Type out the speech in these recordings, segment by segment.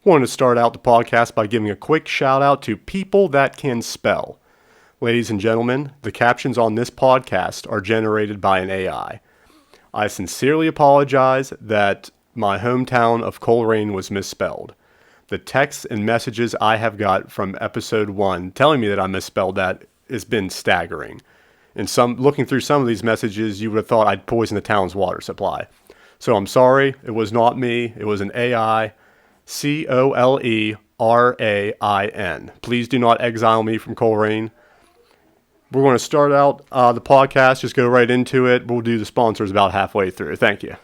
Wanted to start out the podcast by giving a quick shout out to people that can spell. Ladies and gentlemen, the captions on this podcast are generated by an AI. I sincerely apologize that my hometown of Coleraine was misspelled. The texts and messages I have got from episode 1 telling me that I misspelled that has been staggering. And looking through some of these messages, you would have thought I'd poisoned the town's water supply. So I'm sorry, it was not me. It was an AI. Colerain. Please do not exile me from Coleraine. We're going to start out the podcast, just go right into it. We'll do the sponsors about halfway through. Thank you.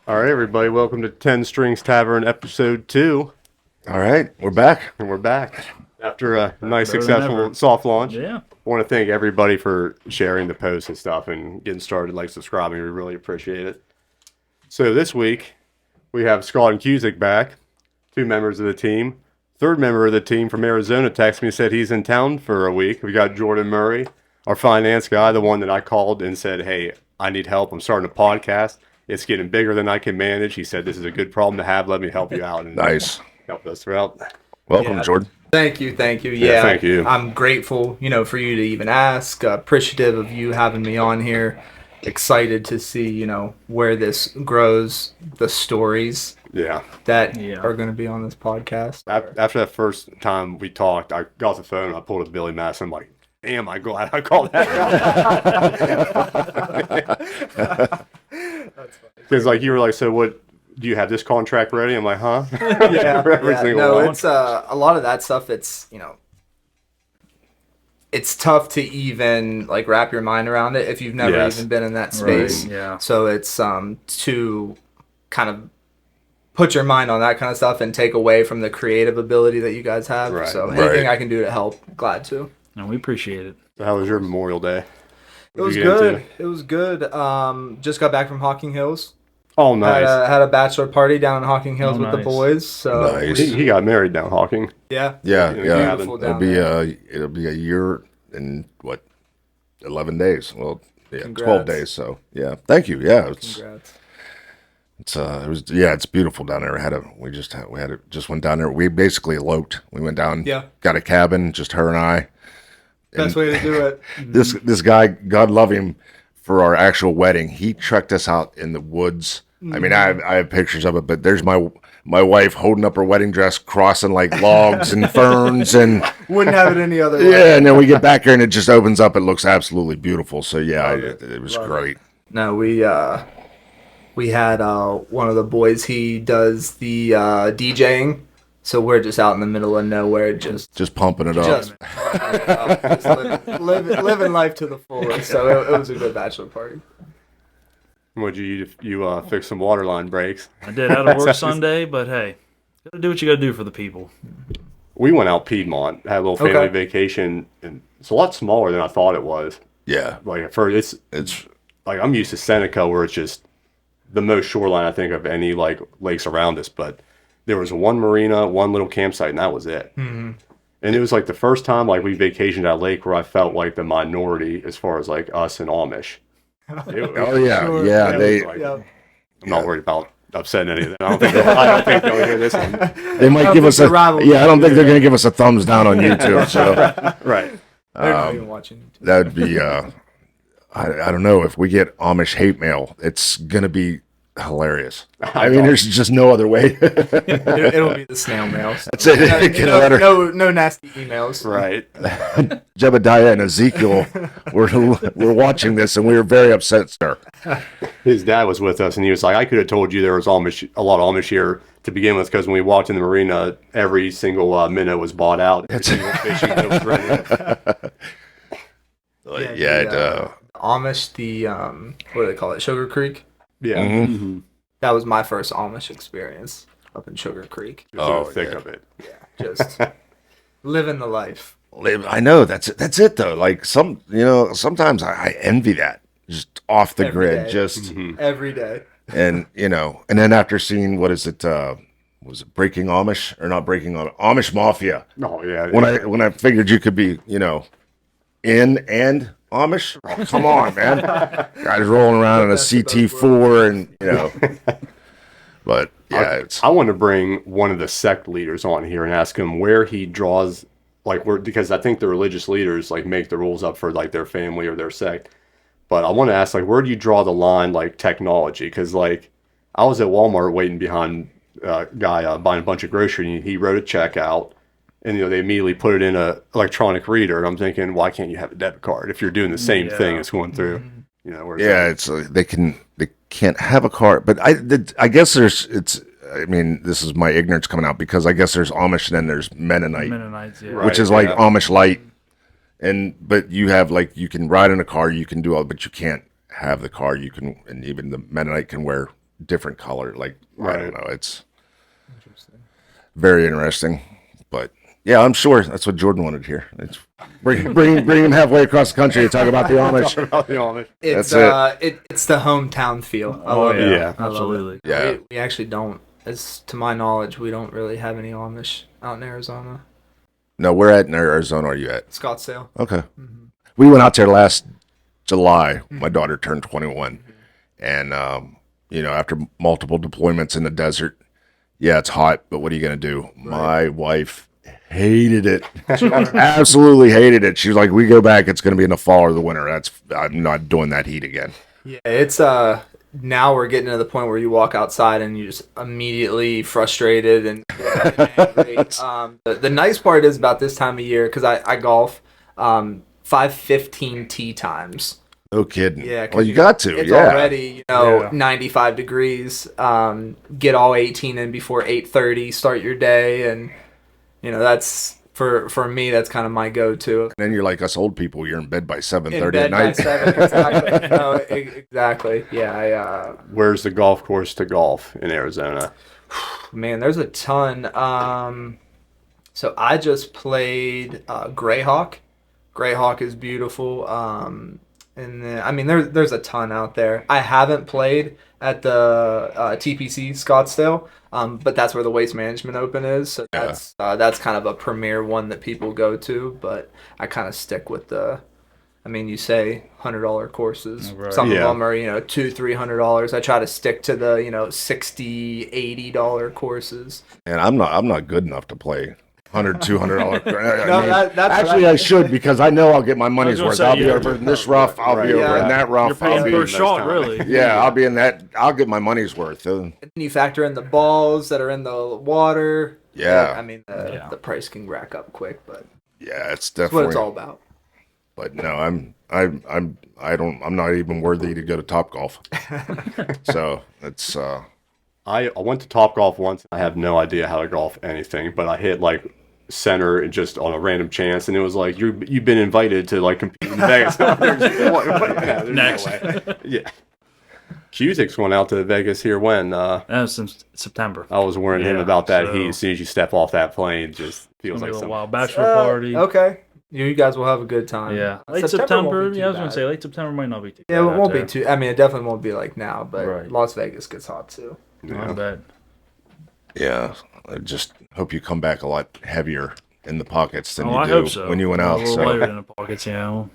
All right, everybody, welcome to 10 Strings Tavern, episode 2. All right, we're back. And we're back after a nice, successful soft launch. Yeah. I want to thank everybody for sharing the posts and stuff and getting started, subscribing. We really appreciate it. So this week, we have Scott and Cusick back, 2 members of the team. Third member of the team from Arizona texted me and said he's in town for a week. We got Jordan Murry, our finance guy, the one that I called and said, hey, I need help. I'm starting a podcast. It's getting bigger than I can manage. He said, this is a good problem to have. Let me help you out. And nice. Help us throughout. Welcome, Jordan. Thank you. Yeah, thank you. I'm grateful, for you to even ask. Appreciative of you having me on here. Excited to see, where this grows, the stories that are going to be on this podcast. After that first time we talked, I got the phone and I pulled a Billy Mass. I'm like, damn, I'm glad I called that guy. Because you were like, so what, do you have this contract ready? I'm like, huh? It's a lot of that stuff. It's, it's tough to even wrap your mind around it if you've never even been in that space. Right. Yeah. So it's to kind of put your mind on that kind of stuff and take away from the creative ability that you guys have. Right. So anything I can do to help, glad to. And we appreciate it. So how was your Memorial Day? It was good. It was good. Just got back from Hocking Hills. Oh, nice. Had a bachelor party down in Hocking Hills with the boys. So nice. He got married down Hocking. Yeah. It'll be a year and 11 days. Well, yeah, Congrats. 12 days. So yeah, thank you. Yeah, congrats. It's beautiful down there. We just went down there. We basically eloped. We went down. Yeah. Got a cabin, just her and I. Best way to do it. This guy, God love him, for our actual wedding, he trekked us out in the woods. I mean, I have pictures of it, but there's my wife holding up her wedding dress, crossing logs and ferns, and wouldn't have it any other way. Yeah, and then we get back here and it just opens up. It looks absolutely beautiful. So yeah, it was great. No, we had one of the boys. He does the DJing, so we're just out in the middle of nowhere, just pumping it up, living life to the fullest. So it was a good bachelor party. What'd you fix some water line breaks? I did out of work Sunday, but hey, gotta do what you gotta do for the people. We went out Piedmont, had a little family vacation, and it's a lot smaller than I thought it was. Yeah, at first it's I'm used to Seneca, where it's just the most shoreline I think of any lakes around us, but there was one marina, one little campsite, and that was it. Mm-hmm. And it was the first time we vacationed at a lake where I felt like the minority as far as us and Amish. I'm not worried about upsetting any of them. I don't think they'll hear this one. They might give us a I don't think they're going to give us a thumbs down on YouTube. So right, they're not even watching. That would be I don't know, if we get Amish hate mail, it's going to be hilarious. I mean, there's just no other way. It'll be the snail mail. So. That's it. No nasty emails. Right. Jebediah and Ezekiel we're watching this, and we were very upset, sir. His dad was with us, and he was like, I could have told you there was a lot of Amish here to begin with, because when we walked in the marina, every single minnow was bought out. Every single fishing boat was ready. Amish, what do they call it? Sugar Creek? Yeah. Mm-hmm. That was my first Amish experience up in Sugar Creek. Thick of it. Yeah, just living the life. I know, that's it though. Sometimes I envy that. Just off the grid, just every day. And and then after seeing, what is it? Was it Breaking Amish or not Breaking Amish Mafia? Oh yeah. When I figured you could be in and Amish? Oh, come on, man. Guys rolling around in a CT4 and, but yeah, I want to bring one of the sect leaders on here and ask him where he draws, because I think the religious leaders like make the rules up for like their family or their sect. But I want to ask, like, where do you draw the line, like technology? Because like I was at Walmart waiting behind a guy buying a bunch of groceries, and he wrote a check out, and they immediately put it in a electronic reader. And I'm thinking, why can't you have a debit card if you're doing the same thing as going through? it's they can't have a card, but I guess I mean, this is my ignorance coming out, because I guess there's Amish and then there's Mennonites, yeah. which is like Amish light. But you have you can ride in a car, you can do all, but you can't have the car. You can, and even the Mennonite can wear different color. I don't know. It's very interesting, but yeah, I'm sure that's what Jordan wanted here. It's bring him halfway across the country to talk about the Amish. It's it's the hometown feel. I love it. Yeah, absolutely. Yeah, we actually don't, as to my knowledge, we don't really have any Amish out in Arizona. No, where at in Arizona are you at? Scottsdale. Okay. Mm-hmm. We went out there last July. My daughter turned 21. And, after multiple deployments in the desert, yeah, it's hot, but what are you going to do? Right. My wife hated it. Absolutely hated it. She was like, we go back, it's going to be in the fall or the winter. I'm not doing that heat again. Yeah, it's now we're getting to the point where you walk outside and you're just immediately frustrated and angry. The nice part is about this time of year, because I golf 5:15 tee times. No kidding. Yeah, well, you got to. It's already 95 degrees. Get all 18 in before 8:30. Start your day, and that's. For me, that's kind of my go-to. And then you're like us old people. You're in bed by 7:30 at night. By 7, exactly. No, exactly. Yeah. Where's the golf course to golf in Arizona? Man, there's a ton. So I just played Greyhawk. Greyhawk is beautiful. And then there's a ton out there. I haven't played at the TPC Scottsdale. But that's where the Waste Management Open is. So that's kind of a premier one that people go to. But I kind of stick with you say $100 courses. Right. Some of them are $200-$300. I try to stick to the $60-$80 courses. And I'm not good enough to play $100-$200. Actually, I should, because I know I'll get my money's worth. I'll be over in this rough. I'll be over in that rough. You're paying per shot, really. Yeah, I'll be in that. I'll get my money's worth. And you factor in the balls that are in the water. Yeah. The price can rack up quick, but yeah, it's definitely what it's all about. But no, I'm not even worthy to go to Topgolf. So it's. I went to Topgolf once. I have no idea how to golf anything, but I hit center and just on a random chance, and it was like you've been invited to compete in Vegas. There's Next, no way. Yeah. Cusic's went out to Vegas here when? That was since September. I was warning him about that heat. As soon as you step off that plane, it just feels like a wild bachelor party. Okay. You guys will have a good time. Yeah. Late September. Yeah, I was going to say late September might not be too bad. Yeah, it won't be too. It definitely won't be like now, but Las Vegas gets hot too. Yeah. I bet. Yeah. I just hope you come back a lot heavier in the pockets than you I do hope so. when you went out. A little lighter in the pockets, time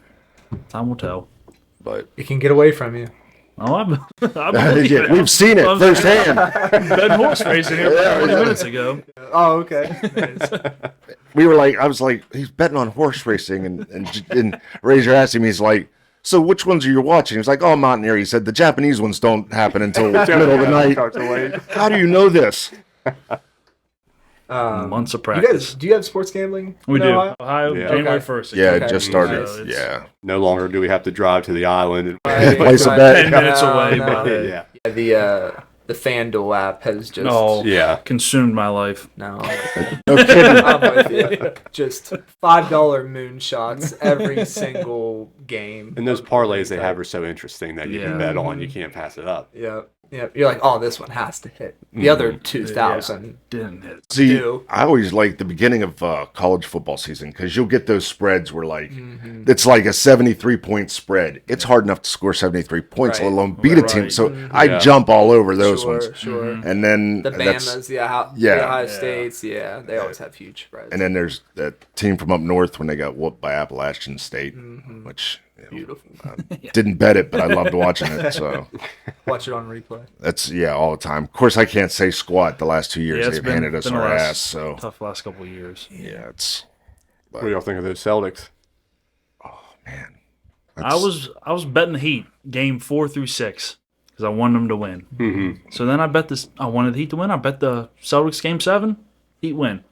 will tell. But it can get away from you. Oh, I we've seen it firsthand. Been horse racing here 20 minutes ago. Oh, okay. Nice. I was like, he's betting on horse racing, and Razor asked him, he's like, so which ones are you watching? He was like, Mountaineer. He said, the Japanese ones don't happen until the middle of the night. How do you know this? Months of practice. Do you have sports gambling? We do. Ohio, January 1st. Yeah, it just started. Yeah. No longer do we have to drive to the island and place a bet. 10 minutes away. The FanDuel app has just consumed my life. No kidding. I'm with you. Just $5 moonshots every single game. And those parlays they have are so interesting that you can bet on. You can't pass it up. Yeah. Yeah, you're like, this one has to hit. The other 2,000 didn't hit. See, I always like the beginning of college football season, because you'll get those spreads where it's like a 73-point spread. It's hard enough to score 73 points, let alone beat a team. So I jump all over those ones. Sure. And then the Bamas, the Ohio States, they always have huge spreads. And then there's that team from up north when they got whooped by Appalachian State, which Beautiful. Didn't bet it, but I loved watching it. So Watch it on replay. that's all the time. Of course, I can't say squat. The last 2 years it's they've handed us been our a ass. So tough last couple of years. yeah, it's What do y'all think of those Celtics? man. I was betting the Heat game 4 through 6 because I wanted them to win. Mm-hmm. So then I bet this. I wanted the Heat to win. I bet the Celtics game 7, Heat win.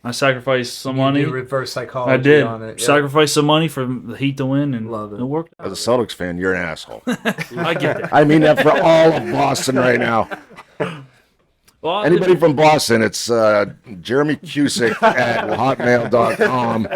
I sacrificed some money. You reverse psychology I did on it. sacrifice some money for the Heat to win, and Love it. it worked As a out. Celtics fan, you're an asshole. I get it. I mean that for all of Boston right now. Well, Anybody from Boston, it's Jeremy Cusick at hotmail.com.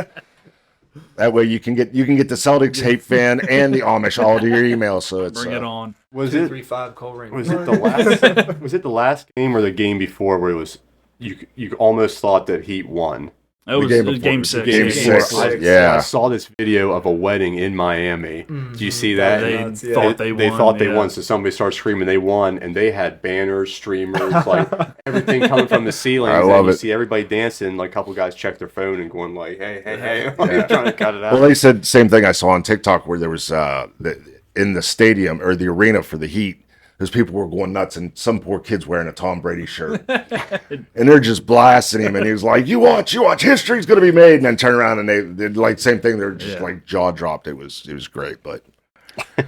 That way you can get the Celtics hate fan and the Amish all to your email. So it's bring it on. Was it 235 Cole Ring. was it the last was it the last game or the game before where it was you almost thought that Heat won? It was game game, before. 6. Game before. six. I saw this video of a wedding in Miami. Do you see that? They nuts, yeah. thought they won. They thought they yeah. won, so somebody started screaming they won, and they had banners, streamers, like everything coming from the ceilings. I love and you it. see everybody dancing, like a couple guys check their phone and going like, hey, like, trying to cut it out. Well, they said same thing I saw on TikTok where there was in the stadium or the arena for the Heat. Those people were going nuts, and some poor kid's wearing a Tom Brady shirt, and they're just blasting him. And he was like, "You watch, history's going to be made." And then turn around and they did like same thing. They're just like jaw dropped. It was great, but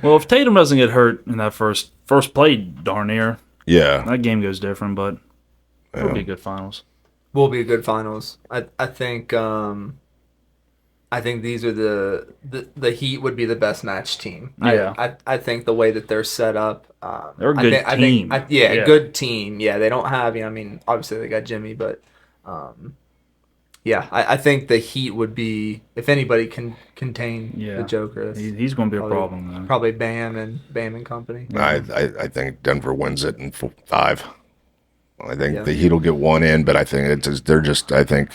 Well, if Tatum doesn't get hurt in that first play, darn near, yeah, that game goes different. But it'll be good finals. Will be a good finals. I think these are the Heat would be the best match team. Yeah. I think the way that they're set up. They're a good team. Yeah. Good team. Yeah, they don't have. I mean, obviously they got Jimmy, but yeah, I think the Heat would be if anybody can contain the Joker. He's going to be a problem. Though. Probably Bam and company. I think Denver wins it in 5. I think the Heat will get one in, but I think they're just. I think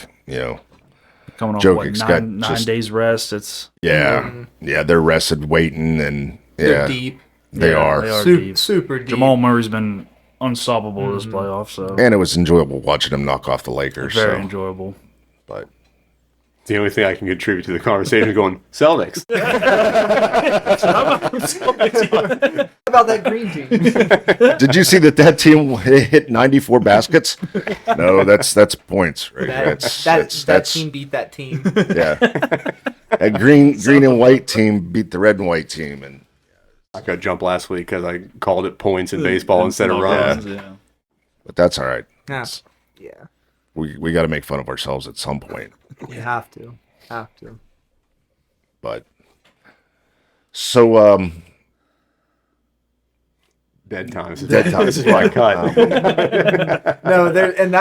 Coming off Jokic's got nine days rest. It's yeah, they're rested, waiting, and They're deep. They are. deep. Super deep. Jamal Murray's been unstoppable this playoff. So And it was enjoyable watching him knock off the Lakers. very so. enjoyable. But The only thing I can contribute to the conversation is going Celtics. How about that green team? did you see that team hit 94 baskets? No, that's points. Right? That team beat that team. Yeah. That green and white team beat the red and white team, and I got jumped last week because I called it points in baseball instead of runs. Yeah. but that's all right. Yeah. We got to make fun of ourselves at some point. You have to. But so Bedtime. This is my cut. No, and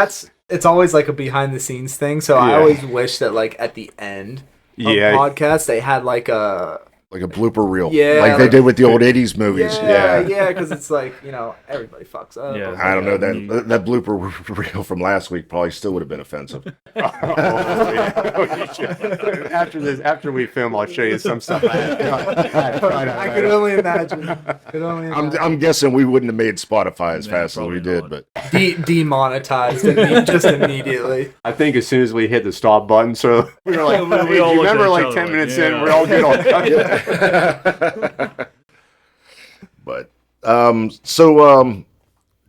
it's always like a behind the scenes thing. So I Yeah. always wish that like at the end of podcasts they had like a blooper reel, Yeah, like they like- did with the old '80s movies. yeah, because it's like everybody fucks up. Yeah. I don't know that blooper reel from last week probably still would have been offensive. After we film, I'll show you some stuff. I could only imagine. I'm guessing we wouldn't have made Spotify as fast as we probably did, not. but Demonetized just immediately. I think as soon as we hit the stop button, so we were like, We all you looked at remember each like other 10 like, minutes yeah. in, we're all good on cut. but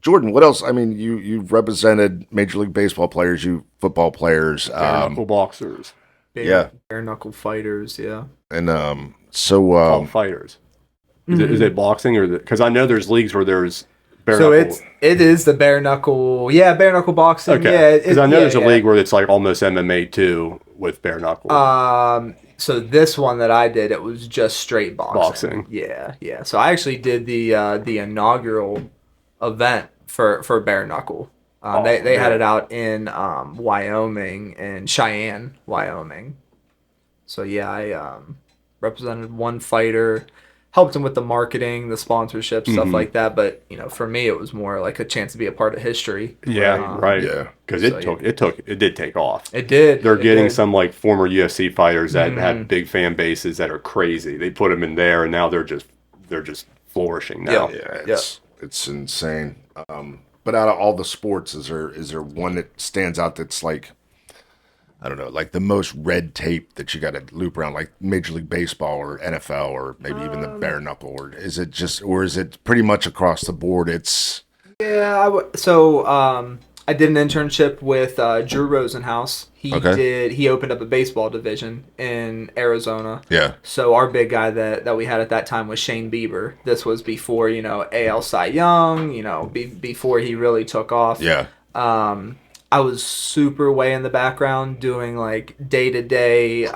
Jordan, what else? I mean, you've represented Major League Baseball players, you football players, Knuckle boxers, yeah, bare knuckle fighters. Yeah. and all fighters. Is it boxing or because I know there's leagues where there's bare So knuckle. it is the bare knuckle. Yeah, bare knuckle boxing. Okay, Yeah, because I know there's a league where it's like almost MMA too with bare knuckle. So this one that I did, it was just straight Boxing. Yeah. So I actually did the inaugural event for bare knuckle. They had it out in Wyoming, in Cheyenne, Wyoming. So yeah, I represented one fighter, helped him with the marketing, the sponsorship, stuff like that. But for me, it was more like a chance to be a part of history. Right. yeah. Because So, it did take off. It did. They're It getting did. some like former UFC fighters that have big fan bases that are crazy. They put them in there, and now they're just flourishing now. Yeah, it's insane. But out of all the sports, is there one that stands out that's like I don't know, like the most red tape that you got to loop around, like Major League Baseball or NFL or maybe even the bare knuckle, or is it pretty much across the board? It's Yeah, I did an internship with Drew Rosenhaus. He opened up a baseball division in Arizona. Yeah. So our big guy that we had at that time was Shane Bieber. This was before, AL Cy Young, before he really took off. Yeah. I was super way in the background doing like day-to-day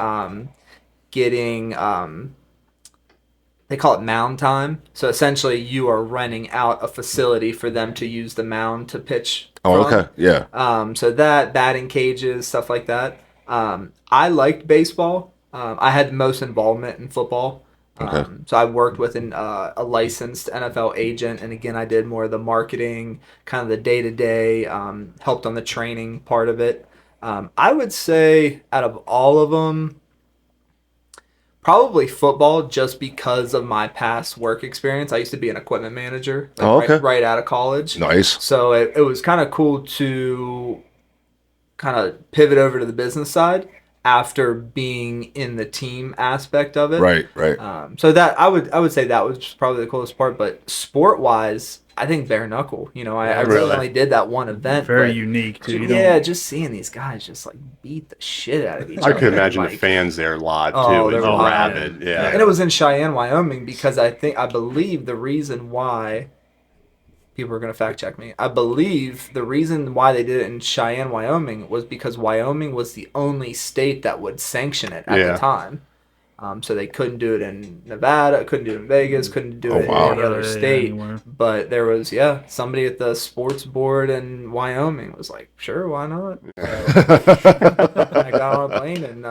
getting they call it mound time. So essentially you are renting out a facility for them to use the mound to pitch Oh, from. okay. Yeah. So that batting cages, stuff like that. I liked baseball. I had the most involvement in football. Okay. So I worked with a licensed NFL agent, and again, I did more of the marketing, kind of the day-to-day, helped on the training part of it. I would say out of all of them, probably football, just because of my past work experience. I used to be an equipment manager right out of college. Nice. So it was kind of cool to kind of pivot over to the business side after being in the team aspect of it. Right. So that I would say that was probably the coolest part. But sport wise, I think bare knuckle. I really only did that one event. Very unique too. Just seeing these guys just like beat the shit out of each other. I could imagine the fans there live too. They're rabid. Yeah. And it was in Cheyenne, Wyoming, because I believe the reason why people are going to fact check me. I believe the reason why they did it in Cheyenne, Wyoming was because Wyoming was the only state that would sanction it at the time. So they couldn't do it in Nevada, couldn't do it in Vegas, couldn't do it in any other state. But there was, somebody at the sports board in Wyoming was like, sure, why not? I got on a plane and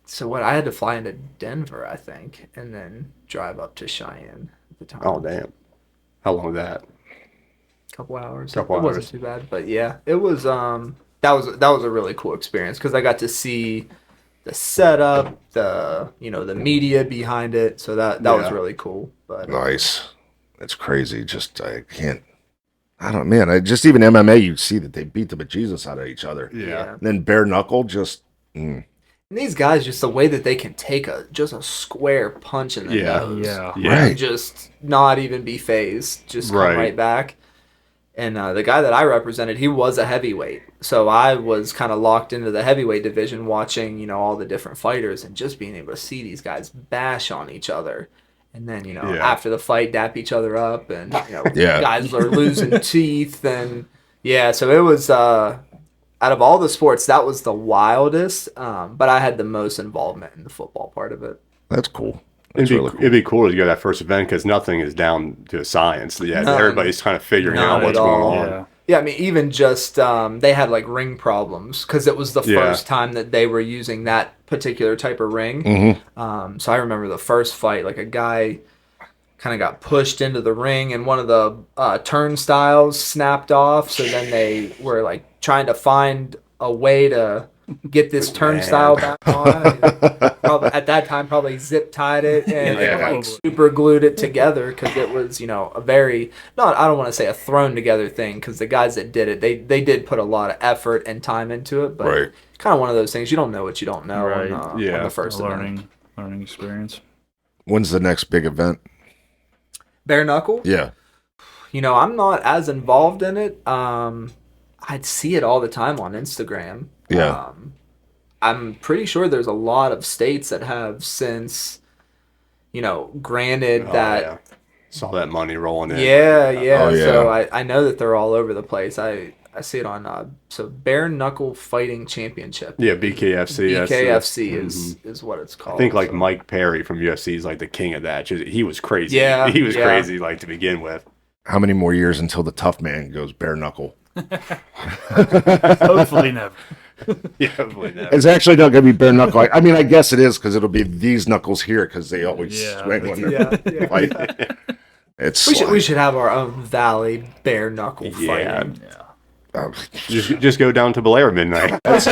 so I had to fly into Denver, I think, and then drive up to Cheyenne at the time. Oh, damn. How long was that? Couple hours. Couple hours. It wasn't too bad, but yeah, it was. That was a really cool experience because I got to see the setup, the media behind it. So that was really cool. But Nice. That's crazy. Just I don't just even MMA, you see that they beat the bejesus out of each other. Yeah. And then bare knuckle just. And these guys, just the way that they can take a square punch in the nose. Yeah. Right. Just not even be phased. Just come right back. And the guy that I represented, he was a heavyweight. So I was kind of locked into the heavyweight division watching, all the different fighters and just being able to see these guys bash on each other. And then, after the fight, dap each other up. And, guys are losing teeth. And, so it was... out of all the sports, that was the wildest, but I had the most involvement in the football part of it. That's cool. It'd be cool to go to that first event because nothing is down to science. Everybody's kind of figuring out what's going on. Yeah, I mean, even just they had like ring problems because it was the first time that they were using that particular type of ring. Mm-hmm. So I remember the first fight, like a guy kind of got pushed into the ring and one of the turnstiles snapped off. So then they were like trying to find a way to get this turnstile back on. Probably, at that time, probably zip tied it and like super glued it together because it was, a very, I don't want to say a thrown together thing because the guys that did it, they did put a lot of effort and time into it. But kind of one of those things, you don't know what you don't know on the first learning experience. When's the next big event? Bare knuckle? Yeah. I'm not as involved in it. I'd see it all the time on Instagram. Yeah. I'm pretty sure there's a lot of states that have since, granted that. Yeah. Saw that money rolling in. Yeah. Oh, yeah. So I know that they're all over the place. I see it on Bare Knuckle Fighting Championship. Yeah, BKFC. BKFC is what it's called. I think like Mike Perry from UFC is like the king of that. He was crazy. Yeah, he was crazy like to begin with. How many more years until the tough man goes bare knuckle? Hopefully never. Hopefully never. It's actually not going to be bare knuckle. I mean, I guess it is because it'll be these knuckles here because they always swing when they're fighting. We should have our own Valley bare knuckle fighting. Yeah. Just go down to Belair midnight. There's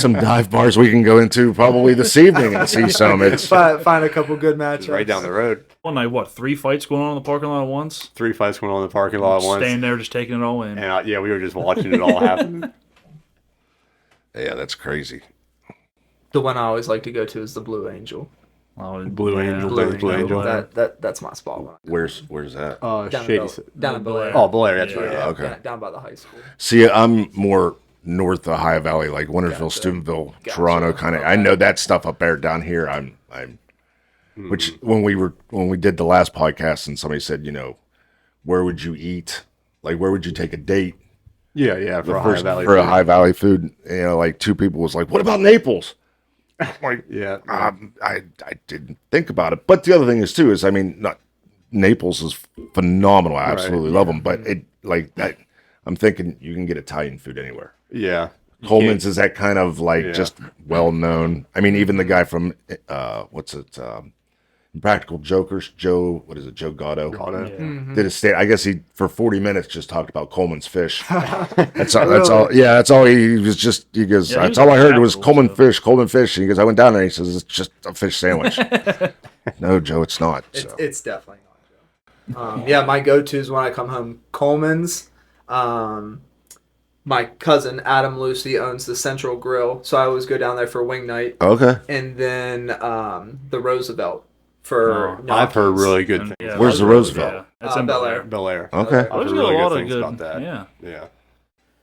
some dive bars we can go into probably this evening and see some. Find a couple good matches right down the road. One night, what, 3 fights going on in the parking lot at once? 3 fights going on in the parking lot at once. Staying there, just taking it all in. And we were just watching it all happen. Yeah, that's crazy. The one I always like to go to is the Blue Angel. Oh, Blue Angel. Blue Angel. That's my spot. Where's that? Down in Bel Air. Oh, Bel Air, that's right. Yeah, okay. Down by the high school. See, I'm more north of High Valley, like Wintersville, Gotcha. Steubenville, Gotcha. Toronto, kind of. Okay. I know that stuff up there. Down here, I'm. Which when we did the last podcast, and somebody said, where would you eat? Like, where would you take a date? Yeah, for a High Valley. For a High Valley food, like 2 people was like, what about Naples? Like, Yeah. I didn't think about it. But the other thing is, not Naples is phenomenal. I absolutely love them. But I'm thinking you can get Italian food anywhere. Yeah. Coleman's is that kind of just well known. I mean, even the guy from Practical Jokers, Joe Gatto, did a state. I guess he for 40 minutes just talked about Coleman's fish. That's all. Yeah, that's all. He goes. Yeah, that's all I heard was Coleman so. fish. And he goes, I went down there. And he says it's just a fish sandwich. No, Joe, it's not. So. It's definitely not, Joe. Yeah, my go-to is when I come home. Coleman's. My cousin Adam Lucy owns the Central Grill, so I always go down there for wing night. Okay. And then the Roosevelt for. I've heard really good things. Yeah, Where's the Roosevelt? Yeah. It's in Bel Air. Bel Air. Okay. I've There's heard a really lot good of things good. about that. Yeah.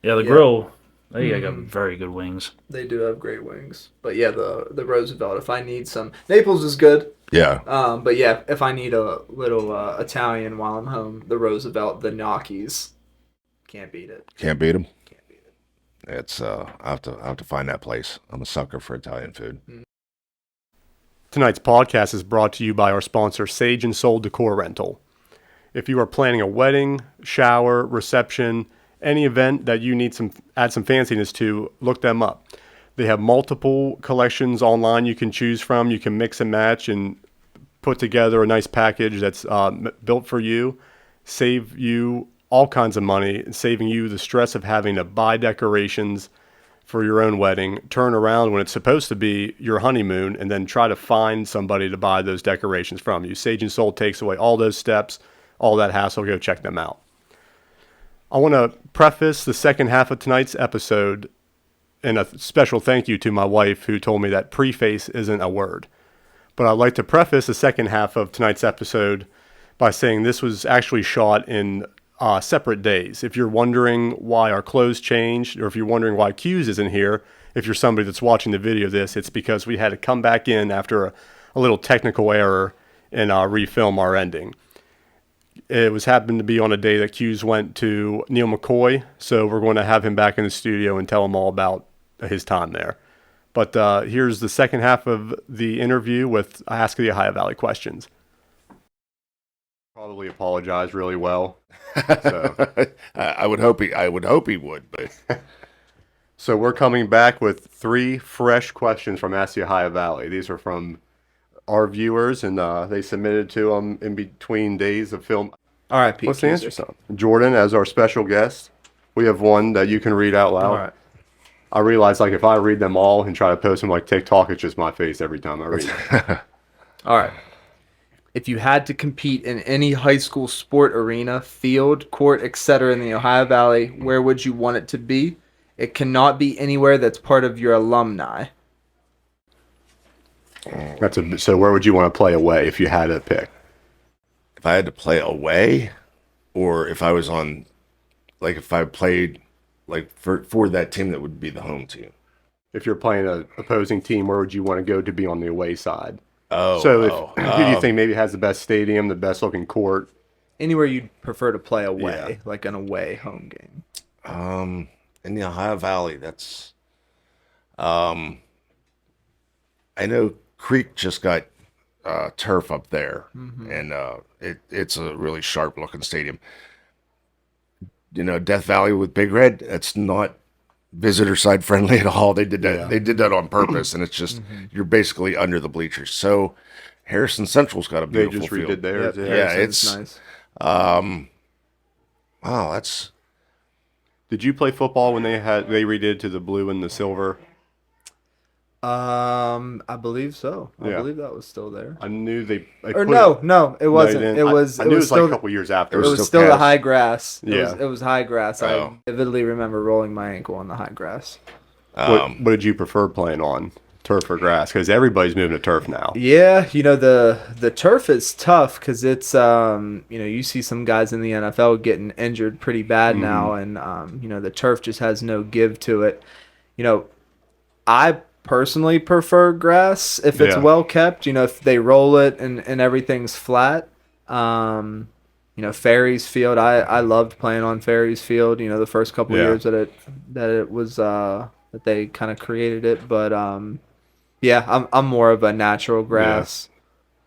Yeah. The grill. They got very good wings. They do have great wings, but yeah, the Roosevelt. If I need some, Naples is good. Yeah. But yeah, if I need a little Italian while I'm home, the Roosevelt, the gnocchis, can't beat it. Can't beat him. Can't beat it. It's I have to find that place. I'm a sucker for Italian food. Tonight's podcast is brought to you by our sponsor, Sage and Soul Decor Rental. If you are planning a wedding, shower, reception, any event that you need add some fanciness to, look them up. They have multiple collections online you can choose from. You can mix and match and put together a nice package that's built for you, save you all kinds of money, saving you the stress of having to buy decorations for your own wedding, turn around when it's supposed to be your honeymoon, and then try to find somebody to buy those decorations from you. Sage and Soul takes away all those steps, all that hassle. Go check them out. I want to preface the second half of tonight's episode and a special thank you to my wife who told me that preface isn't a word. But I'd like to preface the second half of tonight's episode by saying this was actually shot in separate days. If you're wondering why our clothes changed, or if you're wondering why Q's isn't here, if you're somebody that's watching the video of this, it's because we had to come back in after a little technical error and refilm our ending. It was happened to be on a day that Q's went to Neil McCoy, so we're going to have him back in the studio and tell him all about his time there. But here's the second half of the interview with Ask the Ohio Valley Questions. Probably apologize really well. So. I would hope he would, but So we're coming back with 3 fresh questions from Ask the Ohio Valley. These are from our viewers, and they submitted to them in between days of film. All right, Pete. Let's answer some. Jordan, as our special guest, we have one that you can read out loud. All right. I realize, if I read them all and try to post them like TikTok, it's just my face every time I read them. All right. If you had to compete in any high school sport arena, field, court, etc. in the Ohio Valley, where would you want it to be? It cannot be anywhere that's part of your alumni. So where would you want to play away if you had to pick? if I had to play away, or if I was on, like if I played like for that team that would be the home team. If you're playing an opposing team, where would you want to go to be on the away side? Oh, so who do you think maybe has the best stadium, the best looking court? Anywhere you'd prefer to play away, like an away home game. In the Ohio Valley, that's, I know Creek just got turf up there, and it's a really sharp looking stadium. You know, Death Valley with Big Red, that's not visitor side friendly at all. They did that. Yeah. They did that on purpose, and it's just you're basically under the bleachers. So Harrison Central's got a beautiful field. They just redid theirs. Yeah, it's nice. Wow, that's. Did you play football when they redid to the blue and the silver? I believe so. I Yeah. believe that was still there. I knew they Or put no, it. no, it No, you wasn't. didn't. It was. I It knew it was was like still. a couple years after. It was still still the cast. high grass. Yeah. It was high grass. Oh. I vividly remember rolling my ankle on the high grass. What did you prefer playing on, turf or grass? Because everybody's moving to turf now. Yeah, the turf is tough because it's you see some guys in the NFL getting injured pretty bad now, and the turf just has no give to it. I personally prefer grass if it's Yeah. well kept. If they roll it and everything's flat. Ferry's Field. I loved playing on Ferry's Field. The first couple Yeah. years that it was that they kind of created it, but yeah, I'm more of a natural grass.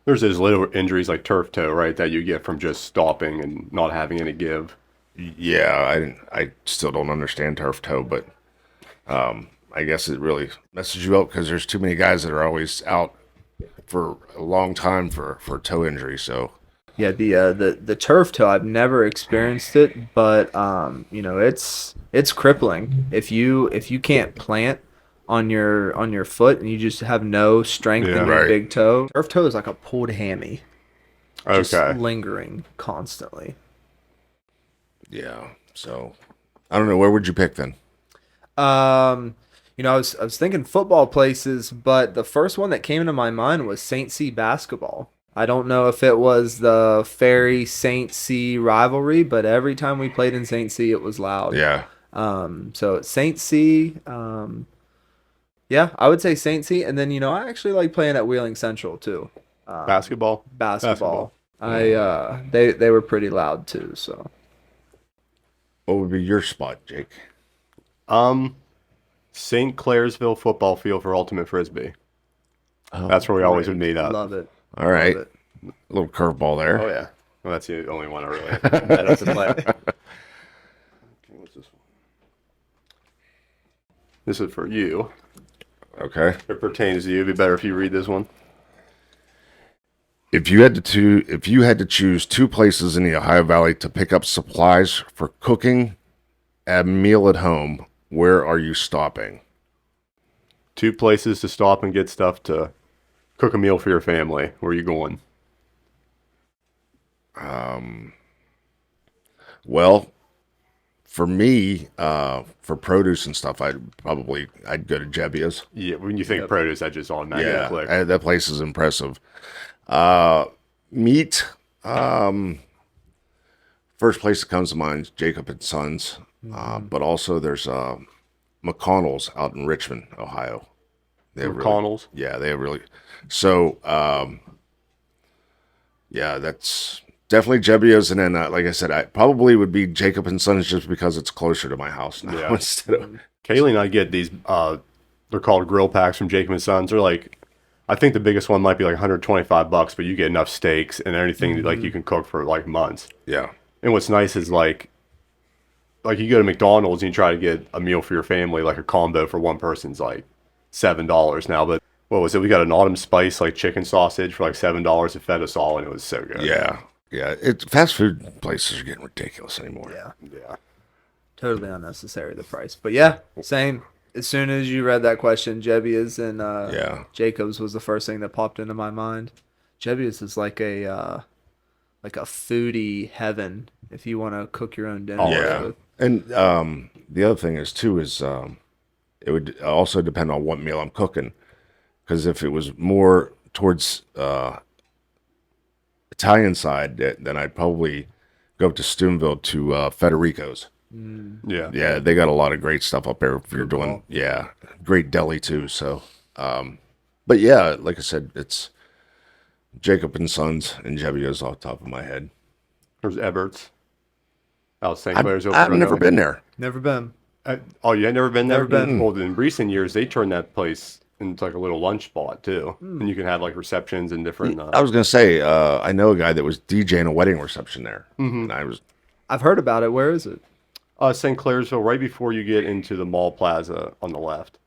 There's those little injuries like turf toe, right, that you get from just stopping and not having any give. Yeah, I still don't understand turf toe, but I guess it really messes you up because there's too many guys that are always out for a long time for toe injury. So Yeah, the turf toe, I've never experienced it, but it's crippling. If you can't plant on your foot and you just have no strength in Yeah. your Right. big toe. Turf toe is like a pulled hammy, just Okay. lingering constantly. yeah, so I don't know. Where would you pick then? I was thinking football places, but the first one that came into my mind was St. C basketball. I don't know if it was the Ferry St. C rivalry, but every time we played in St. C, it was loud. Yeah, So St. C, yeah, I would say St. C, and then I actually like playing at Wheeling Central too. Basketball? Basketball. They were pretty loud too. So what would be your spot, Jake? St. Clairsville football field for Ultimate Frisbee. Oh, That's where we always would meet up. love it. all right. Love it. A little curveball there. Oh, yeah. Well, that's the only one I really that has to play. Okay, what's this one? This is for you. Okay. It pertains to you. It'd be better if you read this one. If you had to choose two places in the Ohio Valley to pick up supplies for cooking a meal at home, where are you stopping? 2 places to stop and get stuff to cook a meal for your family. Where are you going? Well, for me, for produce and stuff, I'd go to Jebbia's. Yeah, when you think produce, that just automatically Yeah, click. that place is impressive. Meat. First place that comes to mind is Jacob and Sons, but also there's McConnell's out in Richmond, Ohio. They have McConnell's? yeah, they have really. So, yeah, that's definitely Jebbia's, and then like I said, I probably would be Jacob and Sons just because it's closer to my house now. Yeah. Instead of Kaylee and I get these, they're called grill packs from Jacob and Sons. They're like, I think the biggest one might be like $125, but you get enough steaks and anything like you can cook for like months. yeah, And what's nice is like you go to McDonald's and you try to get a meal for your family, like a combo for one person's like $7 now. But what was it? We got an autumn spice like chicken sausage for like $7. It fed us all, and it was so good. yeah. Fast food places are getting ridiculous anymore. Yeah. Totally unnecessary, the price. But yeah, same. As soon as you read that question, Jebbia's and Yeah. Jacob's was the first thing that popped into my mind. Jebbia's is like a foodie heaven if you want to cook your own dinner. Yeah, and the other thing is too is it would also depend on what meal I'm cooking, because if it was more towards Italian side, then I'd probably go up to Steubenville to Federico's. Yeah. Yeah, they got a lot of great stuff up there if you're doing great deli too. So, but yeah, like I said, it's Jacob and Sons and Jebbia's off the top of my head. There's Ebert's. Out St. I've, Clair's. I've never been there. Never been. Oh, you had never been there? Never been. Well, in recent years, they turned that place into like a little lunch spot too, and you can have like receptions and different. I was gonna say, I know a guy that was DJing a wedding reception there, and I've heard about it. Where is it? St. Clairsville, right before you get into the mall plaza on the left.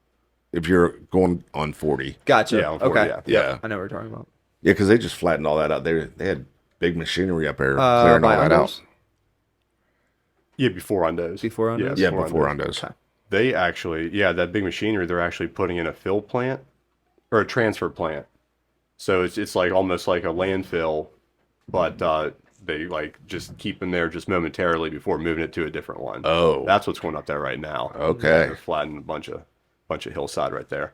if you're going on 40, Gotcha. Yeah, on 40, Okay. yeah, I know what you're talking about. yeah, because they just flattened all that out. They had big machinery up there clearing all by that Undos? out. Yeah, before Undos. Before Undos? Yeah, before Undos. Okay. They actually, that big machinery, they're actually putting in a fill plant or a transfer plant. So it's like almost like a landfill, but they like just keep them there just momentarily before moving it to a different one. Oh. That's what's going up there right now. Okay. They're flattening a bunch of hillside right there.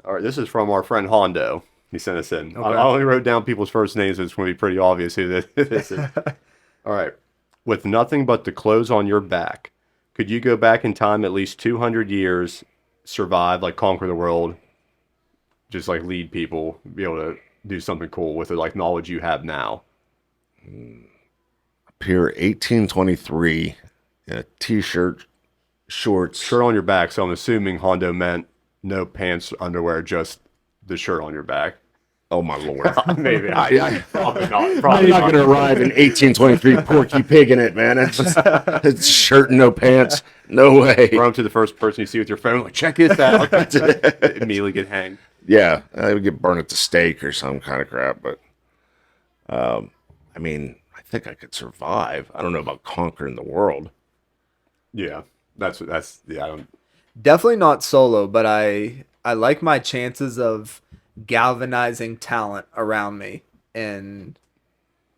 All right, this is from our friend Hondo. He sent us in. Okay. I only wrote down people's first names, so it's going to be pretty obvious who this is. All right. With nothing but the clothes on your back, could you go back in time at least 200 years, survive, like conquer the world, just like lead people, be able to do something cool with the like knowledge you have now? Appear 1823 in a t-shirt, shorts. Shirt on your back, so I'm assuming Hondo meant no pants, underwear, just the shirt on your back. Oh my lord! Maybe I probably not. I'm Probably not going to arrive in 1823 Porky Pig in it, man. It's shirt and no pants. No way. Run up to the first person you see with your phone, like, check this out. Immediately get hanged. Yeah, I would get burned at the stake or some kind of crap. But I mean, I think I could survive. I don't know about conquering the world. Yeah, that's yeah. I don't. Definitely not solo, but I like my chances of galvanizing talent around me and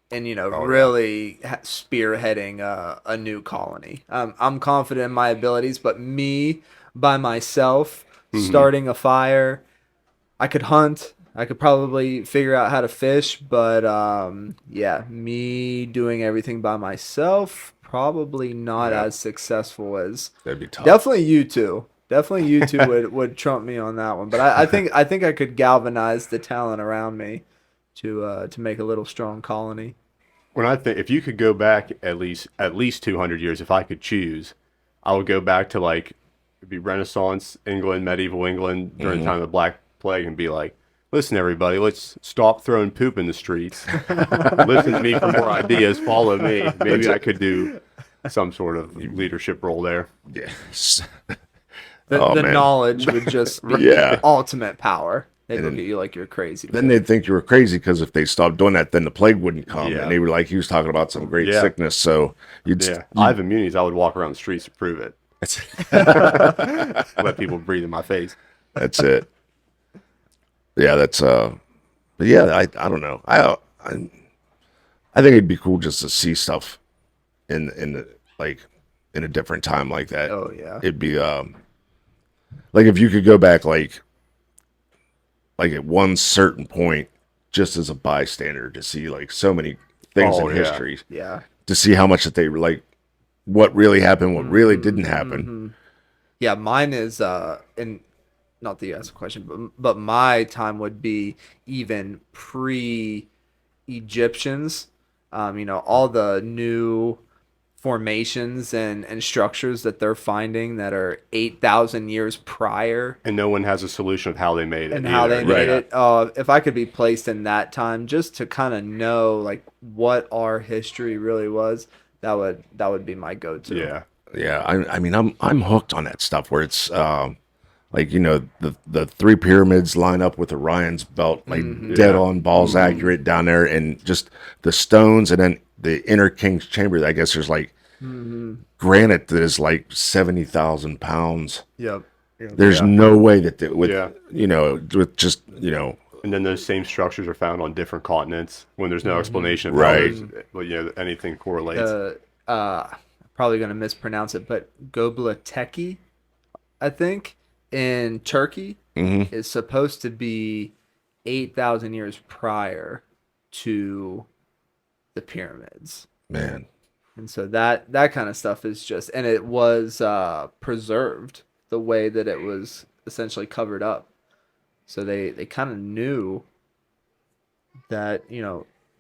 really spearheading a new colony. I'm confident in my abilities, but me by myself starting a fire, I could hunt. I could probably figure out how to fish, but yeah, me doing everything by myself, probably not as successful as. That'd be tough. Definitely you two. Definitely you two would trump me on that one. But I think I could galvanize the talent around me to make a little strong colony. When I think if you could go back at least 200 years, if I could choose, I would go back to like it'd be Renaissance England, medieval England during the time of the Black Plague, and be like, listen, everybody, let's stop throwing poop in the streets. Listen to me for more ideas. Follow me. Maybe I could do some sort of leadership role there. Yes. The knowledge would just be ultimate power. They'd look at you like you're crazy. Then they'd think you were crazy because if they stopped doing that, then the plague wouldn't come. Yeah. And they were like, he was talking about some great sickness. So I have immunities. I would walk around the streets to prove it. Let people breathe in my face. That's it. Yeah, that's but yeah, I don't know. I think it'd be cool just to see stuff in the, like in a different time like that. Oh yeah. It'd be like if you could go back like at one certain point just as a bystander to see like so many things in history. Yeah. To see how much that they like what really happened, what really didn't happen. Yeah, mine is and not that you asked a question, but my time would be even pre-Egyptians. All the new formations and structures that they're finding that are 8,000 years prior. And no one has a solution of how they made it. And how they made it. If I could be placed in that time just to kind of know like what our history really was, that would be my go-to. Yeah. Yeah, I mean I'm hooked on that stuff where it's like the three pyramids line up with Orion's belt, like dead on balls accurate down there, and just the stones, and then the inner king's chamber. I guess there's like granite that is like 70,000 pounds. Yep. There's no way that with just And then those same structures are found on different continents when there's no explanation of Right. how anything correlates. Probably going to mispronounce it, but Göbekli Tepe, I think, in Turkey is supposed to be 8,000 years prior to the pyramids. Man. And so that kind of stuff is just, and it was preserved the way that it was essentially covered up. So they kind of knew that,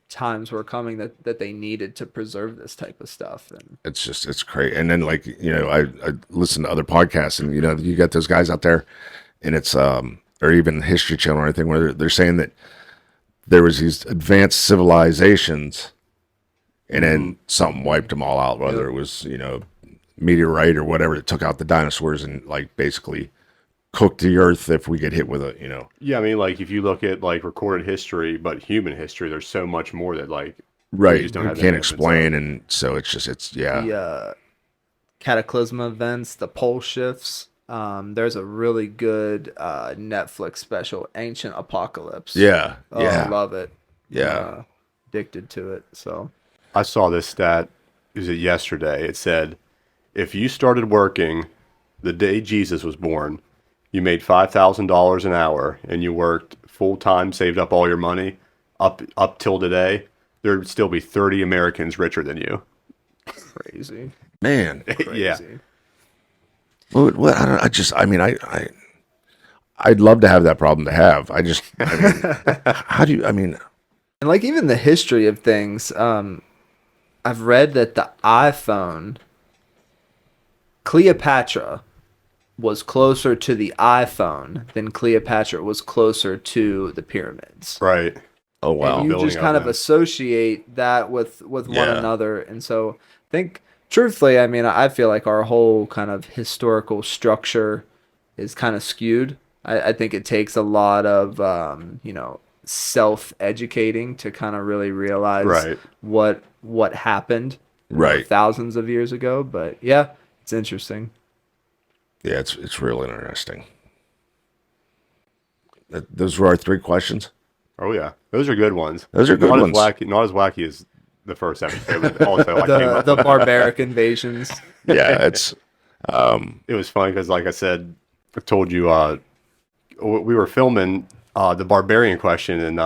times were coming that they needed to preserve this type of stuff. And it's crazy. And then like, I listen to other podcasts and, you got those guys out there and it's, or even History Channel or anything where they're saying that there was these advanced civilizations and then something wiped them all out, whether it was, meteorite or whatever that took out the dinosaurs and like basically cook the earth if we get hit with it, Yeah, I mean, like if you look at like recorded history, but human history, there's so much more that like right we just don't you have can't any explain, and so it's the cataclysm events, the pole shifts, There's a really good Netflix special, Ancient Apocalypse. Yeah. Oh, Yeah. I love it. Yeah. Addicted to it. So I saw this stat. Was it yesterday? It said, if you started working the day Jesus was born, you made $5,000 an hour, and you worked full time, saved up all your money, up till today, there would still be 30 Americans richer than you. crazy. Man. Yeah. What, I'd love to have that problem to have. How do you, And like even the history of things, I've read that the iPhone, Cleopatra was closer to the iPhone than Cleopatra was closer to the pyramids. Right. oh, wow. And you Building just up kind of that. associate that with one Yeah. another. And so I think, truthfully, I mean, I feel like our whole kind of historical structure is kind of skewed. I think it takes a lot of, self-educating to kind of really realize Right. what happened Right. thousands of years ago. But yeah, it's interesting. Yeah, it's real interesting. Those were our 3 questions. Oh yeah, those are good ones. Those are good not ones. Not as wacky as the first episode, but also I came The up. the barbaric invasions. Yeah, it's It was funny because, like I said, I told you, we were filming the barbarian question, and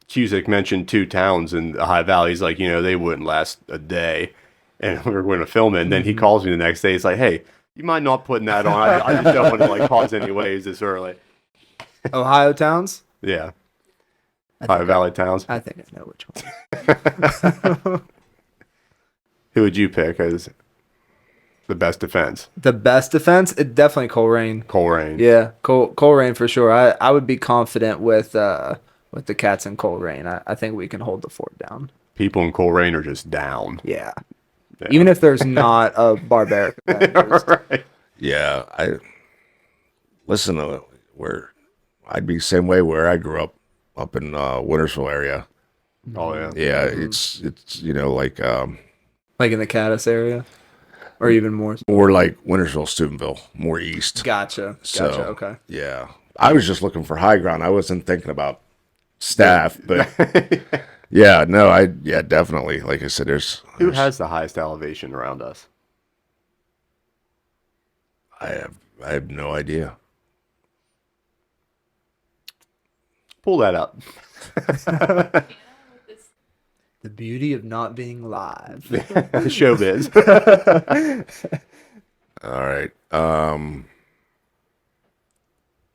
Cusick mentioned 2 towns in the High Valley. He's like, they wouldn't last a day, and we were going to film it. And then he calls me the next day. He's like, "Hey, you mind not putting that on? I just don't want to cause any waves this early." Ohio towns? Yeah, High Valley towns. I think I know which one. Who would you pick as the best defense? The best defense? It definitely Coleraine. Coleraine. Yeah, Coleraine for sure. I would be confident with the Cats and Coleraine. I think we can hold the fort down. People in Coleraine are just down. Yeah. Even if there's not a barbaric event, Right. yeah. Listen to where I'd be the same way where I grew up in Wintersville area. Oh yeah. Yeah, it's like like in the Caddis area, or even more. more like Wintersville, Steubenville, more east. Gotcha. So, Okay. Yeah, I was just looking for high ground. I wasn't thinking about staff, but yeah, no, definitely. Like I said, Who has the highest elevation around us? I have no idea. Pull that up. The beauty of not being live. Showbiz. All right.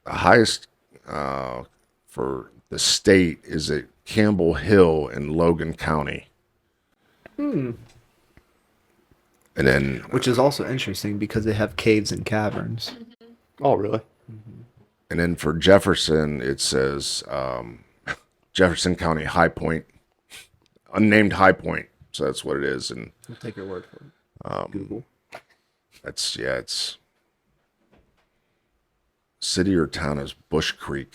The highest for the state is at Campbell Hill in Logan County. And then Which is also interesting because they have caves and caverns. Oh really? for Jefferson, it says Jefferson County High Point, unnamed High Point. So that's what it is. And I'll take your word for it. Google. it's city or town is Bush Creek.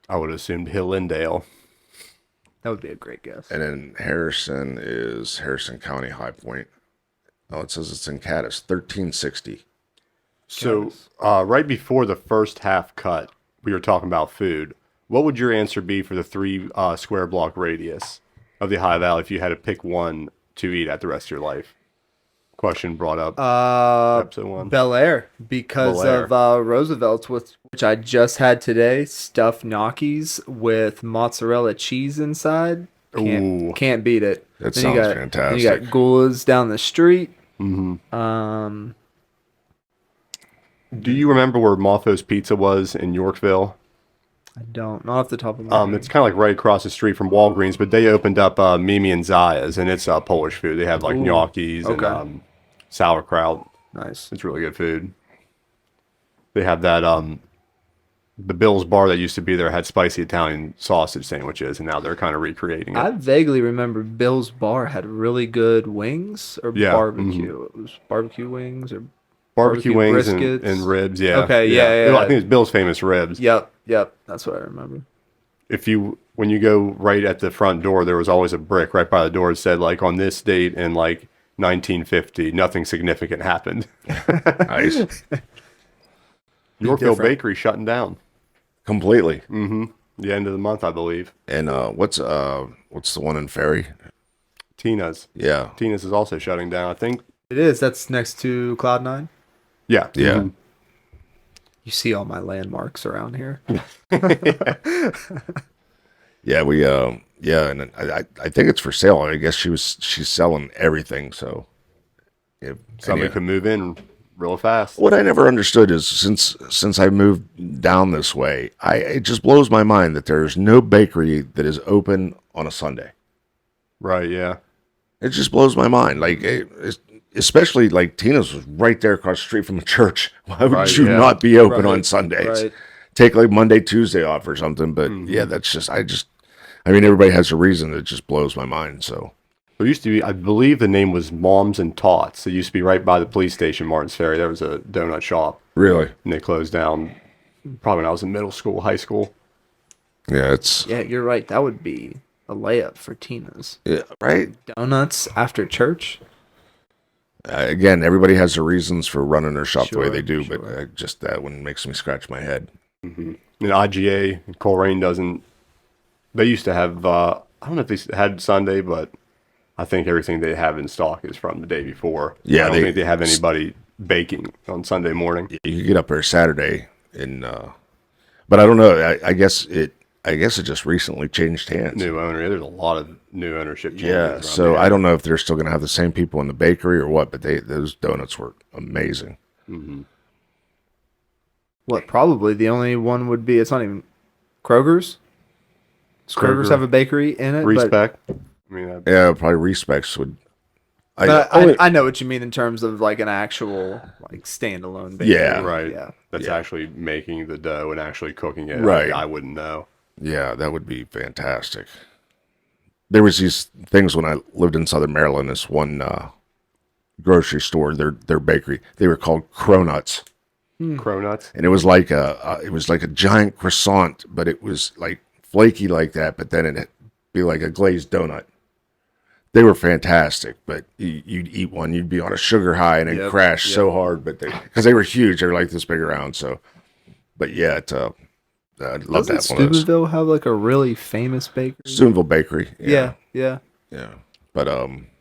I would have assumed Hillendale. That would be a great guess. And then Harrison is Harrison County High Point. Oh, it says it's in Caddis, 1360. So right before the first half cut, we were talking about food. What would your answer be for the 3 square block radius of the High Valley if you had to pick one to eat at the rest of your life? Question brought up episode 1. Bel Air, because Bel Air. of Roosevelt's, which I just had today, stuffed gnocchis with mozzarella cheese inside. Ooh. Can't beat it. That Then sounds you got fantastic. Gula's down the street. Mm-hmm. Do you remember where Motho's Pizza was in Yorkville? I don't, not off the top of my head. It's kind of like right across the street from Walgreens, but they opened up Mimi and Zaya's, and it's Polish food. They have like gnocchis Okay. and sauerkraut. Nice. It's really good food. They have that the Bill's bar that used to be there had spicy Italian sausage sandwiches, and now they're kind of recreating it. I vaguely remember Bill's Bar had really good wings or Yeah, barbecue. It was barbecue wings or Barbecue wings and briskets. ribs, yeah. Okay, yeah. I think it's Bill's famous ribs. Yep. That's what I remember. When you go right at the front door, there was always a brick right by the door that said like on this date in like 1950. Nothing significant happened. Nice. Yorkville different. Bakery shutting down. Completely. The end of the month, I believe. And what's the one in Ferry? Tina's. Yeah. Tina's is also shutting down, I think. It is. That's next to Cloud9. Yeah. Yeah. You see all my landmarks around here. Yeah, and I think it's for sale. I guess she's selling everything. So Somebody could move in real fast. what I never understood is since I moved down this way, it just blows my mind that there's no bakery that is open on a Sunday. Right, yeah. It just blows my mind. Like especially like Tina's was right there across the street from a church. Why would Right, you yeah. not be open Right, on Sundays? right. Take like Monday, Tuesday off or something. But yeah, that's just I mean, everybody has a reason. It just blows my mind. So It used to be, I believe the name was Moms and Tots. It used to be right by the police station, Martins Ferry. There was a donut shop, really, and they closed down probably when I was in middle school, high school. yeah, it's Yeah, you're right. That would be a layup for Tina's. yeah, right. Donuts after church? Again, everybody has their reasons for running their shop the way Sure, they do, sure. but just that one makes me scratch my head. And IGA, Coleraine doesn't. They used to have, I don't know if they had Sunday, but I think everything they have in stock is from the day before. Yeah, I don't think they have anybody baking on Sunday morning. You could get up there Saturday, but I don't know. I guess it just recently changed hands. New owner. There's a lot of new ownership changes. Yeah, around so here. I don't know if they're still going to have the same people in the bakery or what, but those donuts were amazing. What, probably the only one would be, it's not even Kroger's? Does Kroger's Kroger. have a bakery in it? Respect. I mean, Yeah, probably Respects would. But I know what you mean in terms of like an actual like standalone bakery. Yeah. right. Yeah. That's actually making the dough and actually cooking it. Right. I wouldn't know. Yeah, that would be fantastic. There was these things when I lived in Southern Maryland. This one grocery store, their bakery, they were called Cronuts, Cronuts. and it was like a giant croissant, but it was like flaky like that. But then it'd be like a glazed donut. They were fantastic, but you'd eat one, you'd be on a sugar high and it'd crash so hard. But because they were huge, they were like this big around. So, but yeah, I'd love Doesn't to have one of those. Steubenville have like a really famous bakery? Steubenville Bakery. Yeah. But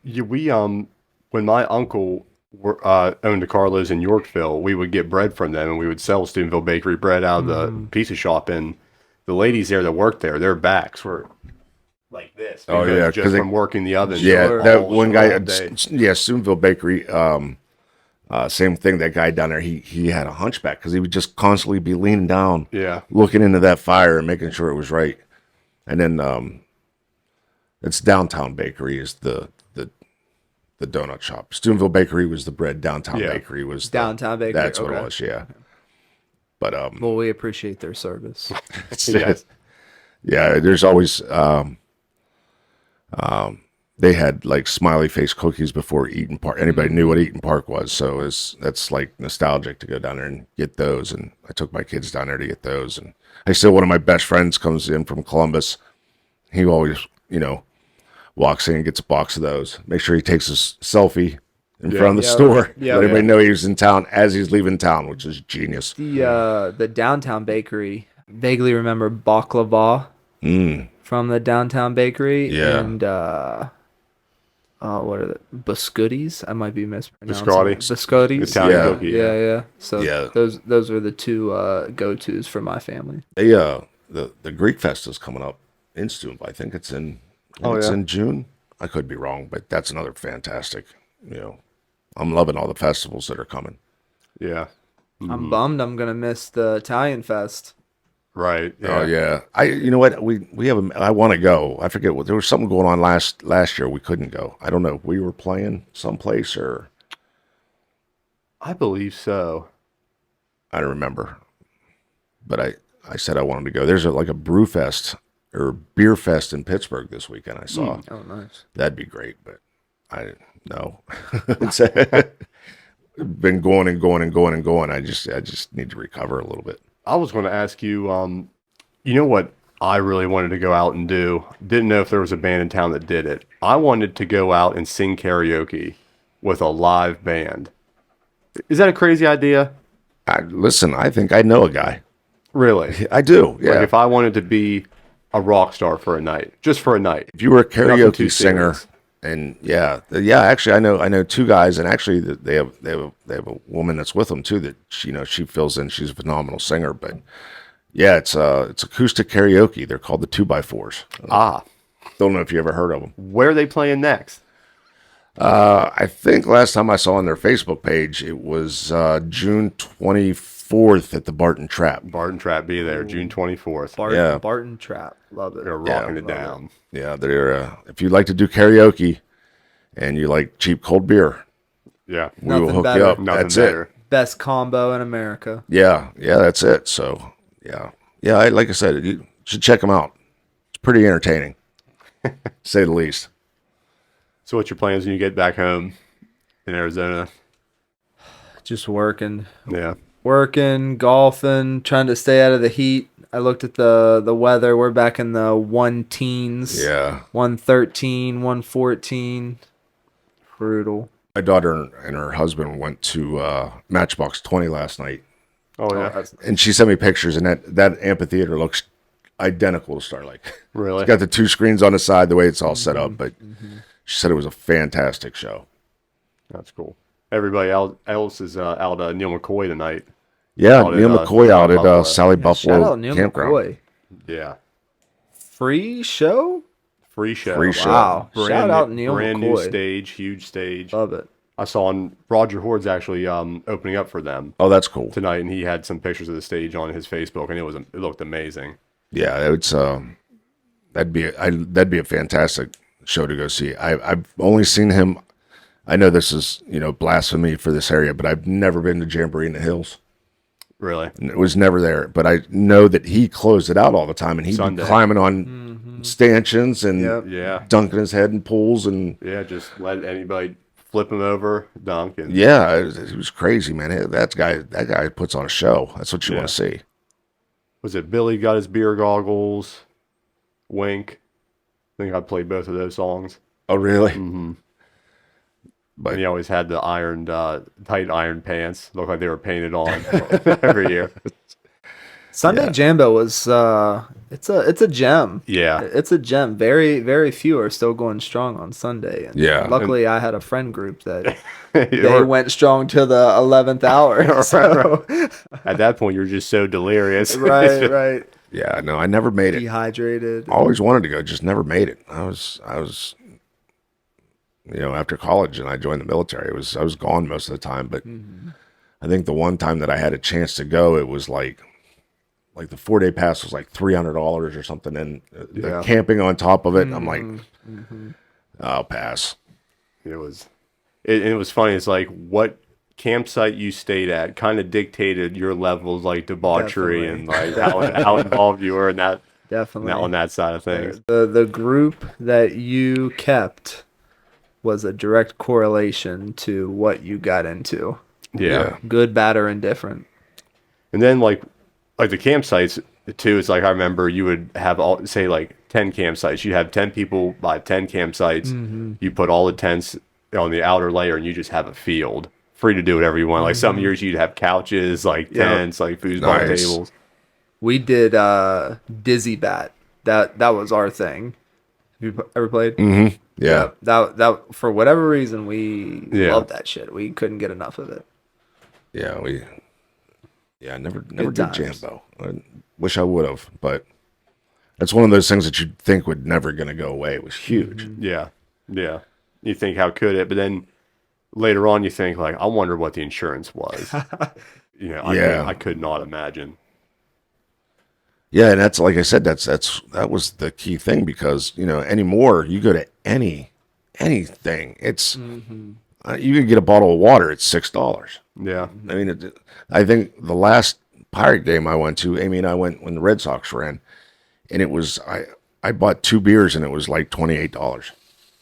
Yeah, we when my uncle owned a Carlos in Yorkville, we would get bread from them, and we would sell Steubenville Bakery bread out of the pizza shop. And the ladies there that worked there, their backs were like this. Oh, because yeah, just 'cause they- from working the oven. yeah, all- that one guy, all day. Steubenville Bakery. Same thing. That guy down there, he had a hunchback because he would just constantly be leaning down, Yeah, looking into that fire and making sure it was right. And then it's Downtown Bakery is the donut shop. Steubenville Bakery was the bread. Downtown Yeah. Bakery was Downtown Bakery, That's what okay. it was. Yeah. But Well, we appreciate their service. yes. yeah, there's always they had like smiley face cookies before Eaton Park. Anybody knew what Eaton Park was, so that's like nostalgic to go down there and get those. And I took my kids down there to get those. And I still, one of my best friends comes in from Columbus. He always, walks in and gets a box of those. Make sure he takes a selfie in front of the Yeah, store. yeah. Let everybody know he was in town as he's leaving town, which is genius. The Downtown Bakery, vaguely remember baklava from the Downtown Bakery. Yeah. And what are the biscottis? I might be mispronouncing. Biscotti. Biscottis. Italian Yeah. cookie. Yeah. So Yeah. those are the two go-tos for my family. They the Greek Fest is coming up in Steubenville. I think it's in in June. I could be wrong, but that's another fantastic. I'm loving all the festivals that are coming. Yeah. I'm bummed I'm gonna miss the Italian Fest. Right. Yeah. Oh yeah, you know what, we have I want to go. I forget what, there was something going on last year. We couldn't go. I don't know. We were playing someplace or I believe so. I don't remember. But I said I wanted to go. There's like a brew fest or beer fest in Pittsburgh this weekend. I saw. Oh, nice. That'd be great, but I no. It's been going and going and going and going. I just need to recover a little bit. I was going to ask you, you know what I really wanted to go out and do? Didn't know if there was a band in town that did it. I wanted to go out and sing karaoke with a live band. Is that a crazy idea? Listen, I think I know a guy. Really? I do. Yeah. Like if I wanted to be a rock star for a night, just for a night. If you were a Nothing too karaoke singer, serious. and actually, I know two guys, and actually, they have a woman that's with them too. That she fills in. She's a phenomenal singer, but yeah, it's acoustic karaoke. They're called the 2x4s. Don't know if you ever heard of them. Where are they playing next? I think last time I saw on their Facebook page, it was June 24th at the Barton Trap. Barton Trap, be there, June 24th. Barton Trap. Love it. They're rocking it down. Yeah, they're. If you like to do karaoke and you like cheap cold beer, Yeah. we will Nothing hook better. you up. Nothing That's better. it. Best combo in America. Yeah, that's it. So, yeah. Like I said, you should check them out. It's pretty entertaining, to say the least. So what's your plans when you get back home in Arizona? Just working. Yeah. Working, golfing, trying to stay out of the heat. I looked at the weather. We're back in the 110s. Yeah. 113, 114. Brutal. My daughter and her husband went to Matchbox 20 last night, Oh, yeah. and she sent me pictures, and that amphitheater looks identical to Starlight. Really? It's got the two screens on the side, the way it's all set up, but she said it was a fantastic show. That's cool. Everybody else is out Neil McCoy tonight. Yeah, Out at, Neil McCoy out at Buffalo. Sally Shout Buffalo out Neil Campground. McCoy. Yeah. Free show? Free show. Free show. Wow. Shout out Neil brand new McCoy. stage, huge stage. Love it. I saw Roger Horde's actually opening up for them Oh, that's cool. tonight, and he had some pictures of the stage on his Facebook, and it looked amazing. Yeah, it's that'd be a fantastic show to go see. I've only seen him. I know this is blasphemy for this area, but I've never been to Jamboree in the Hills. Really? It was never there, but I know that he closed it out all the time, and he'd Sunday. be climbing on stanchions and Yep. Yeah. dunking his head in pools, and Yeah, just let anybody flip him over, dunk, and it was crazy, man. That guy puts on a show. That's what you want to see. was it Billy got his beer goggles? Wink. I think I played both of those songs. Oh, really? Mm-hmm. But And he always had the tight iron pants. Looked like they were painted on every year. Sunday Jambo was it's a gem. Yeah. It's a gem. Very, very few are still going strong on Sunday. And Yeah. luckily I had a friend group that Or- they went strong to the 11th hour. So, At that point, you're just so delirious. right. yeah, no, I never made it. Dehydrated. Always wanted to go, just never made it. I was after college and I joined the military, I was gone most of the time, but I think the one time that I had a chance to go, it was like the 4-day pass was like $300 or something, and the camping on top of it, I'm like, I'll pass. It was funny. It's like what campsite you stayed at kind of dictated your levels, like debauchery and like how involved you were in that. Definitely. On that side of things. The group that you kept was a direct correlation to what you got into. Yeah. Good, bad, or indifferent. And then like the campsites too, it's like I remember you would have say like 10 campsites. You'd have 10 people by 10 campsites. You put all the tents on the outer layer and you just have a field. Free to do whatever you want. Like some years you'd have couches, like tents, like foosball tables. We did Dizzy Bat. That was our thing. Have you ever played? Mm-hmm. Yeah. That for whatever reason we Yeah. loved that shit. We couldn't get enough of it. Yeah, I never Good did times. Jambo. I wish I would have, but it's one of those things that you'd think would never going to go away. It was huge. Yeah. Yeah. You think, how could it? But then later on you think like, I wonder what the insurance was. I could not imagine. Yeah, and that's like I said, that was the key thing, because anymore you go to anything, it's you can get a bottle of water, it's $6. Yeah. I mean, I think the last Pirate game I went to, Amy and I went when the Red Sox ran, and it was I bought 2 beers and it was like $28.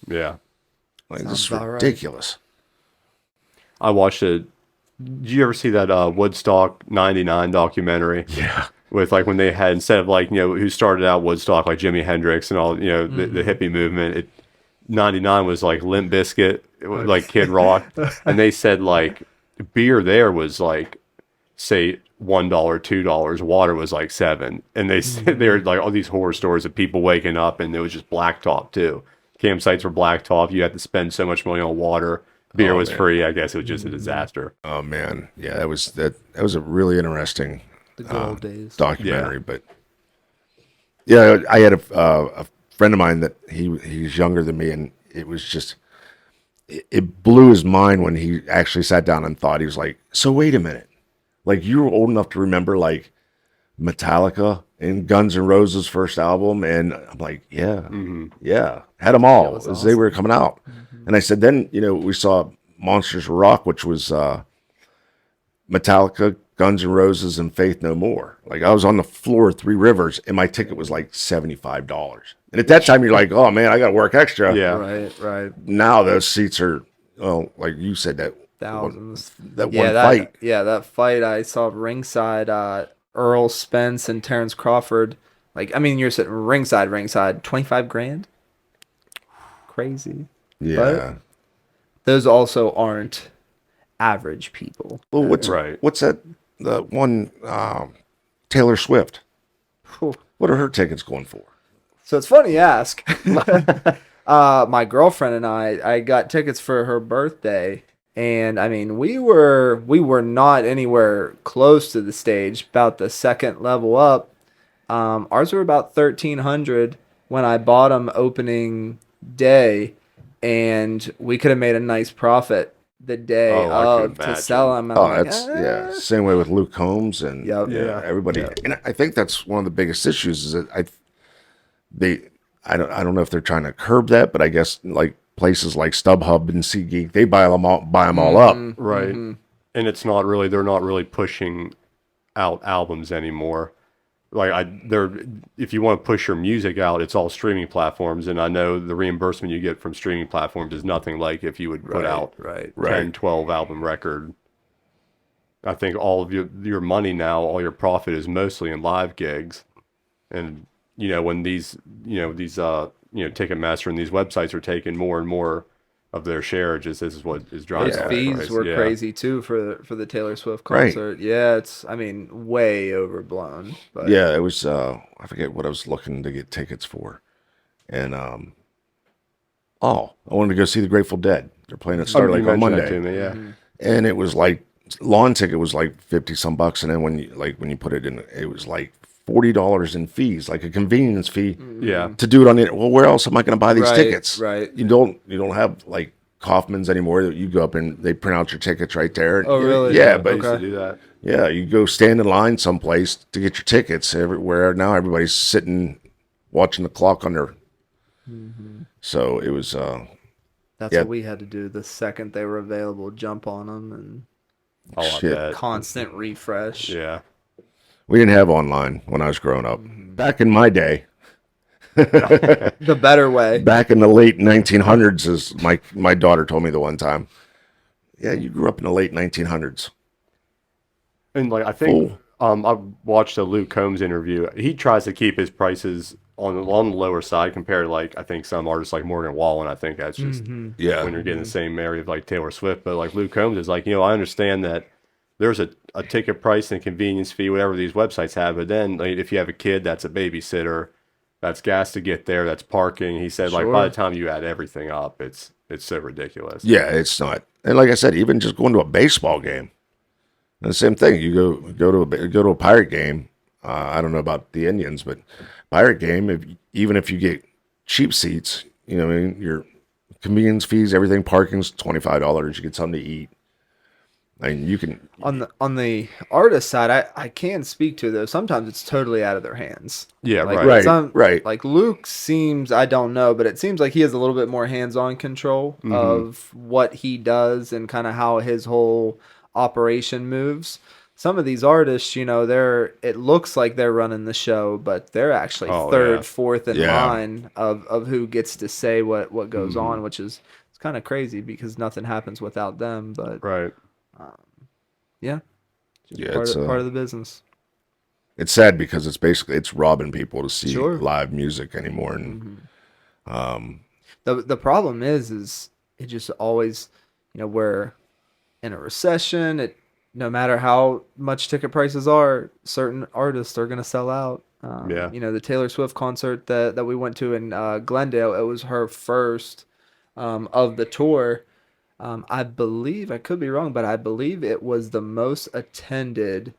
Yeah. Like, Sounds this is about right. ridiculous. I watched it. Did you ever see that Woodstock 99 documentary? Yeah. With like when they had, instead of like, who started out Woodstock, like Jimi Hendrix and all, the hippie movement, '99 was like Limp Bizkit, like Kid Rock, and they said like beer there was like say $1, $2. Water was like $7, and they said there were like all these horror stories of people waking up and it was just blacktop too. Campsites were blacktop. You had to spend so much money on water. Beer was free. I guess it was just a disaster. Oh man, yeah, that was a really interesting The good old days. documentary. But yeah, I had a friend of mine that he's younger than me, and it was just it blew his mind when he actually sat down and thought. He was like, "So wait a minute, like you were old enough to remember like Metallica and Guns N' Roses' first album?" And I'm like, "Yeah, yeah, had them all as they were coming out." And I said, then, we saw Monsters of Rock, which was Metallica, Guns N' Roses, and Faith No More. Like, I was on the floor of Three Rivers, and my ticket was like $75. And at that time, you're like, oh, man, I got to work extra. Yeah. Right. Now those seats are, like you said, that Thousands. one fight. That fight I saw ringside, Earl Spence and Terrence Crawford. Like, I mean, you're sitting ringside, $25,000. Crazy. Yeah. But those also aren't average people. Well, what's that? The one, Taylor Swift. Whew. What are her tickets going for? So it's funny you ask. My girlfriend and I got tickets for her birthday, and I mean we were not anywhere close to the stage, about the second level up. Ours were about $1,300 when I bought them opening day, and we could have made a nice profit the day of to sell them. Yeah. Same way with Luke Combs and everybody. Yep. And I think that's one of the biggest issues is that I don't know if they're trying to curb that, but I guess like places like StubHub and SeatGeek, they buy them all up. Right. And they're not really pushing out albums anymore. Like if you want to push your music out, it's all streaming platforms, and I know the reimbursement you get from streaming platforms is nothing like if you would put out 10, 12 album record. I think all of your money now, all your profit is mostly in live gigs, and when these Ticketmaster and these websites are taking more and more of their share, this is what is driving those fees were crazy too for the Taylor Swift concert. Right. Yeah, it's way overblown. But yeah, it was I forget what I was looking to get tickets for, and I wanted to go see the Grateful Dead. They're playing at Star Lake on Monday. To me, and it was like lawn ticket was like $50 some, and then when you put it in, it was like $40 in fees, like a convenience fee. Yeah. To do it on it. Well, where else am I going to buy these tickets? Right. You don't have like Kaufman's anymore. You go up and they print out your tickets right there. Oh, really? Yeah, but used to do that. Yeah, you go stand in line someplace to get your tickets everywhere. Now everybody's sitting watching the clock on their. So it was. That's what we had to do the second they were available. Jump on them and constant refresh. Yeah. We didn't have online when I was growing up. Back in my day. The better way. Back in the late 1900s, as my daughter told me the one time. Yeah, you grew up in the late 1900s. And like I think I watched a Luke Combs interview. He tries to keep his prices on the lower side compared to like I think some artists like Morgan Wallen. I think that's just when you're getting the same area of like Taylor Swift. But like Luke Combs is like, I understand that there's a ticket price and convenience fee, whatever these websites have. But then like, if you have a kid, that's a babysitter, that's gas to get there, that's parking. He said like by the time you add everything up, it's so ridiculous. Yeah, it's not. And like I said, even just going to a baseball game, the same thing. You go to a Pirate game. I don't know about the Indians, but Pirate game, even if you get cheap seats, your convenience fees, everything, parking's $25. You get something to eat. I mean, you can on the artist side. I can speak to though. Sometimes it's totally out of their hands. Yeah, like, right. Like Luke seems, I don't know, but it seems like he has a little bit more hands-on control of what he does and kind of how his whole operation moves. Some of these artists, it looks like they're running the show, but they're actually third, fourth in line of who gets to say what goes on, which is it's kind of crazy because nothing happens without them. But it's part of the business. It's sad because it's robbing people to see live music anymore, and The problem is it just always, we're in a recession. No matter how much ticket prices are, certain artists are gonna sell out. Yeah. The Taylor Swift concert that we went to in Glendale, it was her first of the tour. I believe, I could be wrong, but I believe it was the most attended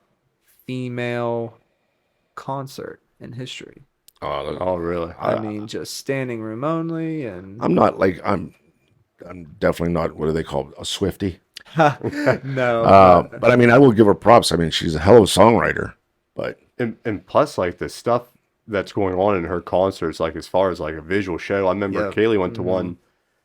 female concert in history. Oh, really? I mean, just standing room only, and I'm not like I'm definitely not, what do they call it, a Swiftie. no, But I mean, I will give her props. I mean, she's a hell of a songwriter. But And plus, like, the stuff that's going on in her concerts, like, as far as, like, a visual show. I remember Yep. Kaylee went to one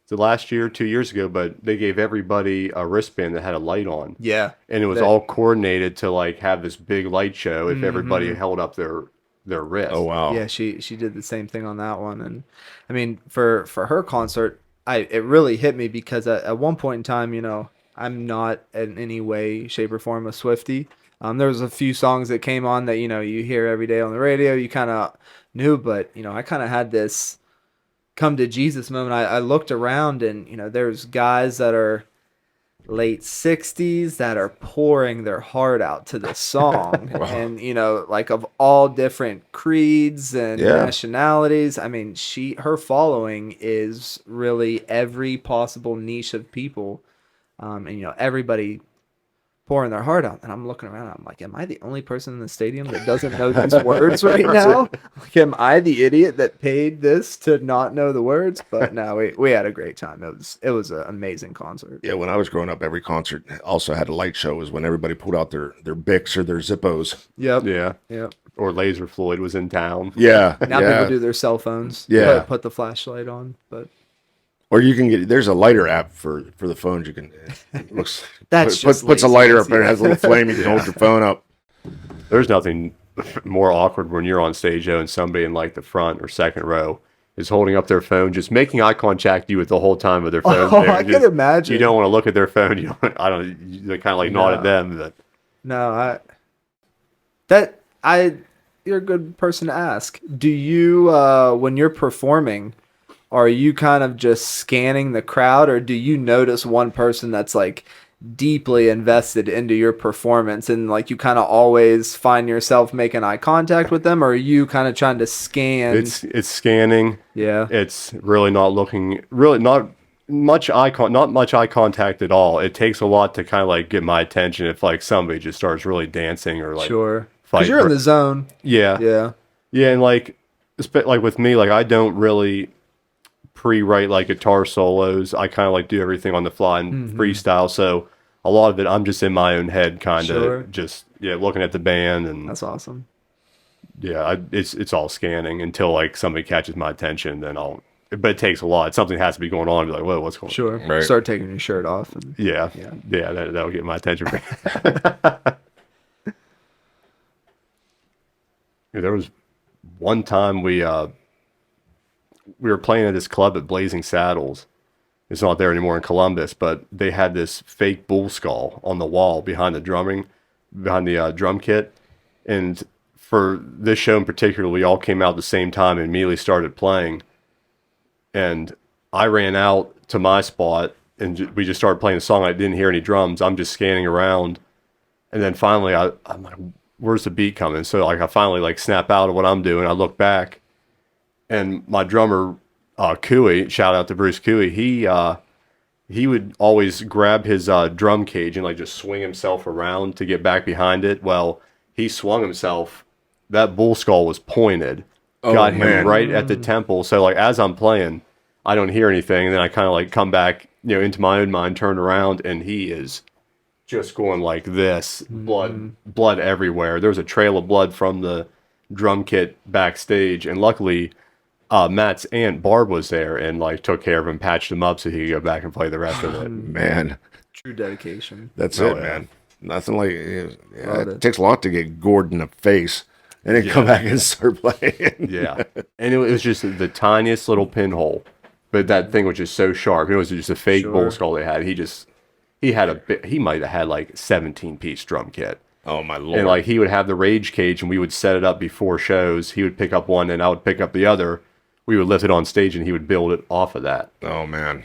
the last year, 2 years ago, but they gave everybody a wristband that had a light on. yeah, And it was all coordinated to, like, have this big light show if everybody held up their wrist. oh wow, yeah. She did the same thing on that one, and I mean, for her concert, it really hit me because at one point in time, I'm not in any way, shape, or form a Swiftie. There was a few songs that came on that you hear every day on the radio. You kind of knew, but I kind of had this come to Jesus moment. I looked around, and there's guys that are late 60s that are pouring their heart out to this song, and like of all different creeds and nationalities. I mean, her following is really every possible niche of people, and everybody pouring their heart out. And I'm looking around, I'm like, am I the only person in the stadium that doesn't know these words right now? Like, am I the idiot that paid this to not know the words? But no, we had a great time. It was an amazing concert. yeah. When I was growing up, every concert also had a light show. Was when everybody pulled out their Bics or their Zippos. Yep. Yeah. Yep. Or Laser Floyd was in town. Yeah, Now yeah. people do their cell phones. Yeah. Put the flashlight on. But Or you can there's a lighter app for the phones. You can it looks That's just puts a lazy, lighter up lazy. there. It has a little flame. You can hold your phone up. There's nothing more awkward when you're on stage, though, and somebody in, like, the front or second row is holding up their phone, just making eye contact with the whole time with their phone. Oh, there. I Just- can imagine. You don't want to look at their phone. You kind of like nod at them. But No, you're a good person to ask. Do you, when you're performing, are you kind of just scanning the crowd, or do you notice one person that's like deeply invested into your performance, and like you kind of always find yourself making eye contact with them, or are you kind of trying to scan? it's scanning. Yeah. It's really not much eye contact at all. It takes a lot to kind of like get my attention if like somebody just starts really dancing or like Sure. fight. Because you're in the zone. Yeah. Yeah. And like with me, like I don't really pre-write like guitar solos. I kind of like do everything on the fly and freestyle. So a lot of it, I'm just in my own head, kind of Sure. just looking at the band, and That's awesome. it's all scanning until like somebody catches my attention. Then but it takes a lot. Something has to be going on to be like, whoa, what's going on? Sure. Right. Start taking your shirt off. And, Yeah. That'll get my attention. There was one time we were playing at this club at Blazing Saddles. It's not there anymore in Columbus, but they had this fake bull skull on the wall behind the drum kit. And for this show in particular, we all came out at the same time and immediately started playing. And I ran out to my spot and we just started playing the song. I didn't hear any drums. I'm just scanning around. And then finally I'm like, where's the beat coming? So like I finally like snap out of what I'm doing. I look back, and my drummer, Cooey, shout out to Bruce Cooey, he would always grab his drum cage and like just swing himself around to get back behind it. Well, he swung himself. That bull skull was pointed. Got him man. right at the temple. So like as I'm playing, I don't hear anything. And then I kind of like come back, into my own mind, turn around, and he is just going like this, blood everywhere. There was a trail of blood from the drum kit backstage, and luckily Matt's aunt Barb was there and like took care of him, patched him up so he could go back and play the rest of it. Man, True dedication. that's Oh, it, yeah. man. Nothing like Love it it. takes a lot to get gored in the face and then come back and start playing. Yeah, and it was just the tiniest little pinhole, but that thing was just so sharp. It was just a fake Sure. bull skull they had. He might have had like 17-piece drum kit. Oh my lord! And like he would have the rage cage, and we would set it up before shows. He would pick up one, and I would pick up the other. we would lift it on stage and he would build it off of that. Oh man.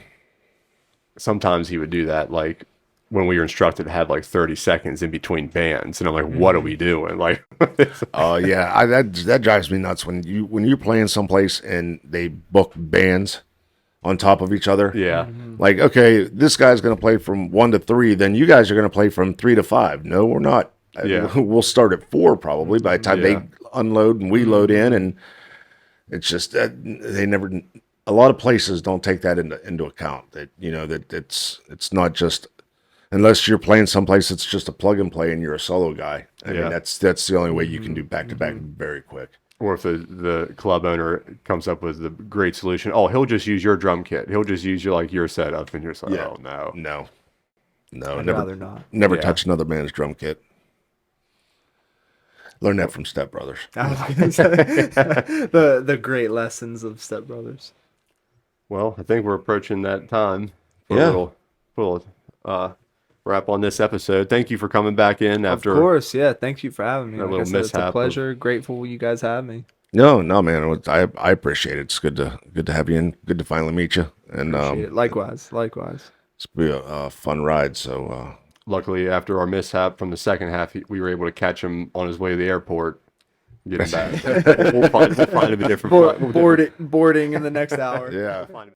Sometimes he would do that, like when we were instructed to have like 30 seconds in between bands, and I'm like, what are we doing? Like, Oh yeah, that drives me nuts when you're playing someplace and they book bands on top of each other. yeah, Like, okay, this guy's going to play from 1 to 3, then you guys are going to play from 3 to 5. No, we're not. Yeah. We'll start at 4 probably by the time Yeah. they unload and we load in, and it's just that they never. A lot of places don't take that into account. That that it's not just unless you're playing someplace that's just a plug and play and you're a solo guy. I mean, that's the only way you can do back to back very quick. or if the club owner comes up with the great solution, oh, he'll just use your drum kit. He'll just use your setup, and you're just like, oh no. I'd rather not. Never touch another man's drum kit. Learn that from Step Brothers. I was gonna say, the great lessons of Step Brothers. Well, I think we're approaching that time for Yeah. a little wrap on this episode. Thank you for coming back in after. Of course, yeah. Thank you for having me. That Like I little said, it's a mishap pleasure. Grateful you guys have me. No, man. I appreciate it. It's good to have you in. Good to finally meet you. And Appreciate it. Likewise. it's be a fun ride. So Luckily, after our mishap from the second half, we were able to catch him on his way to the airport. Get him back. We'll find him a different. Boarding in the next hour. yeah. Find him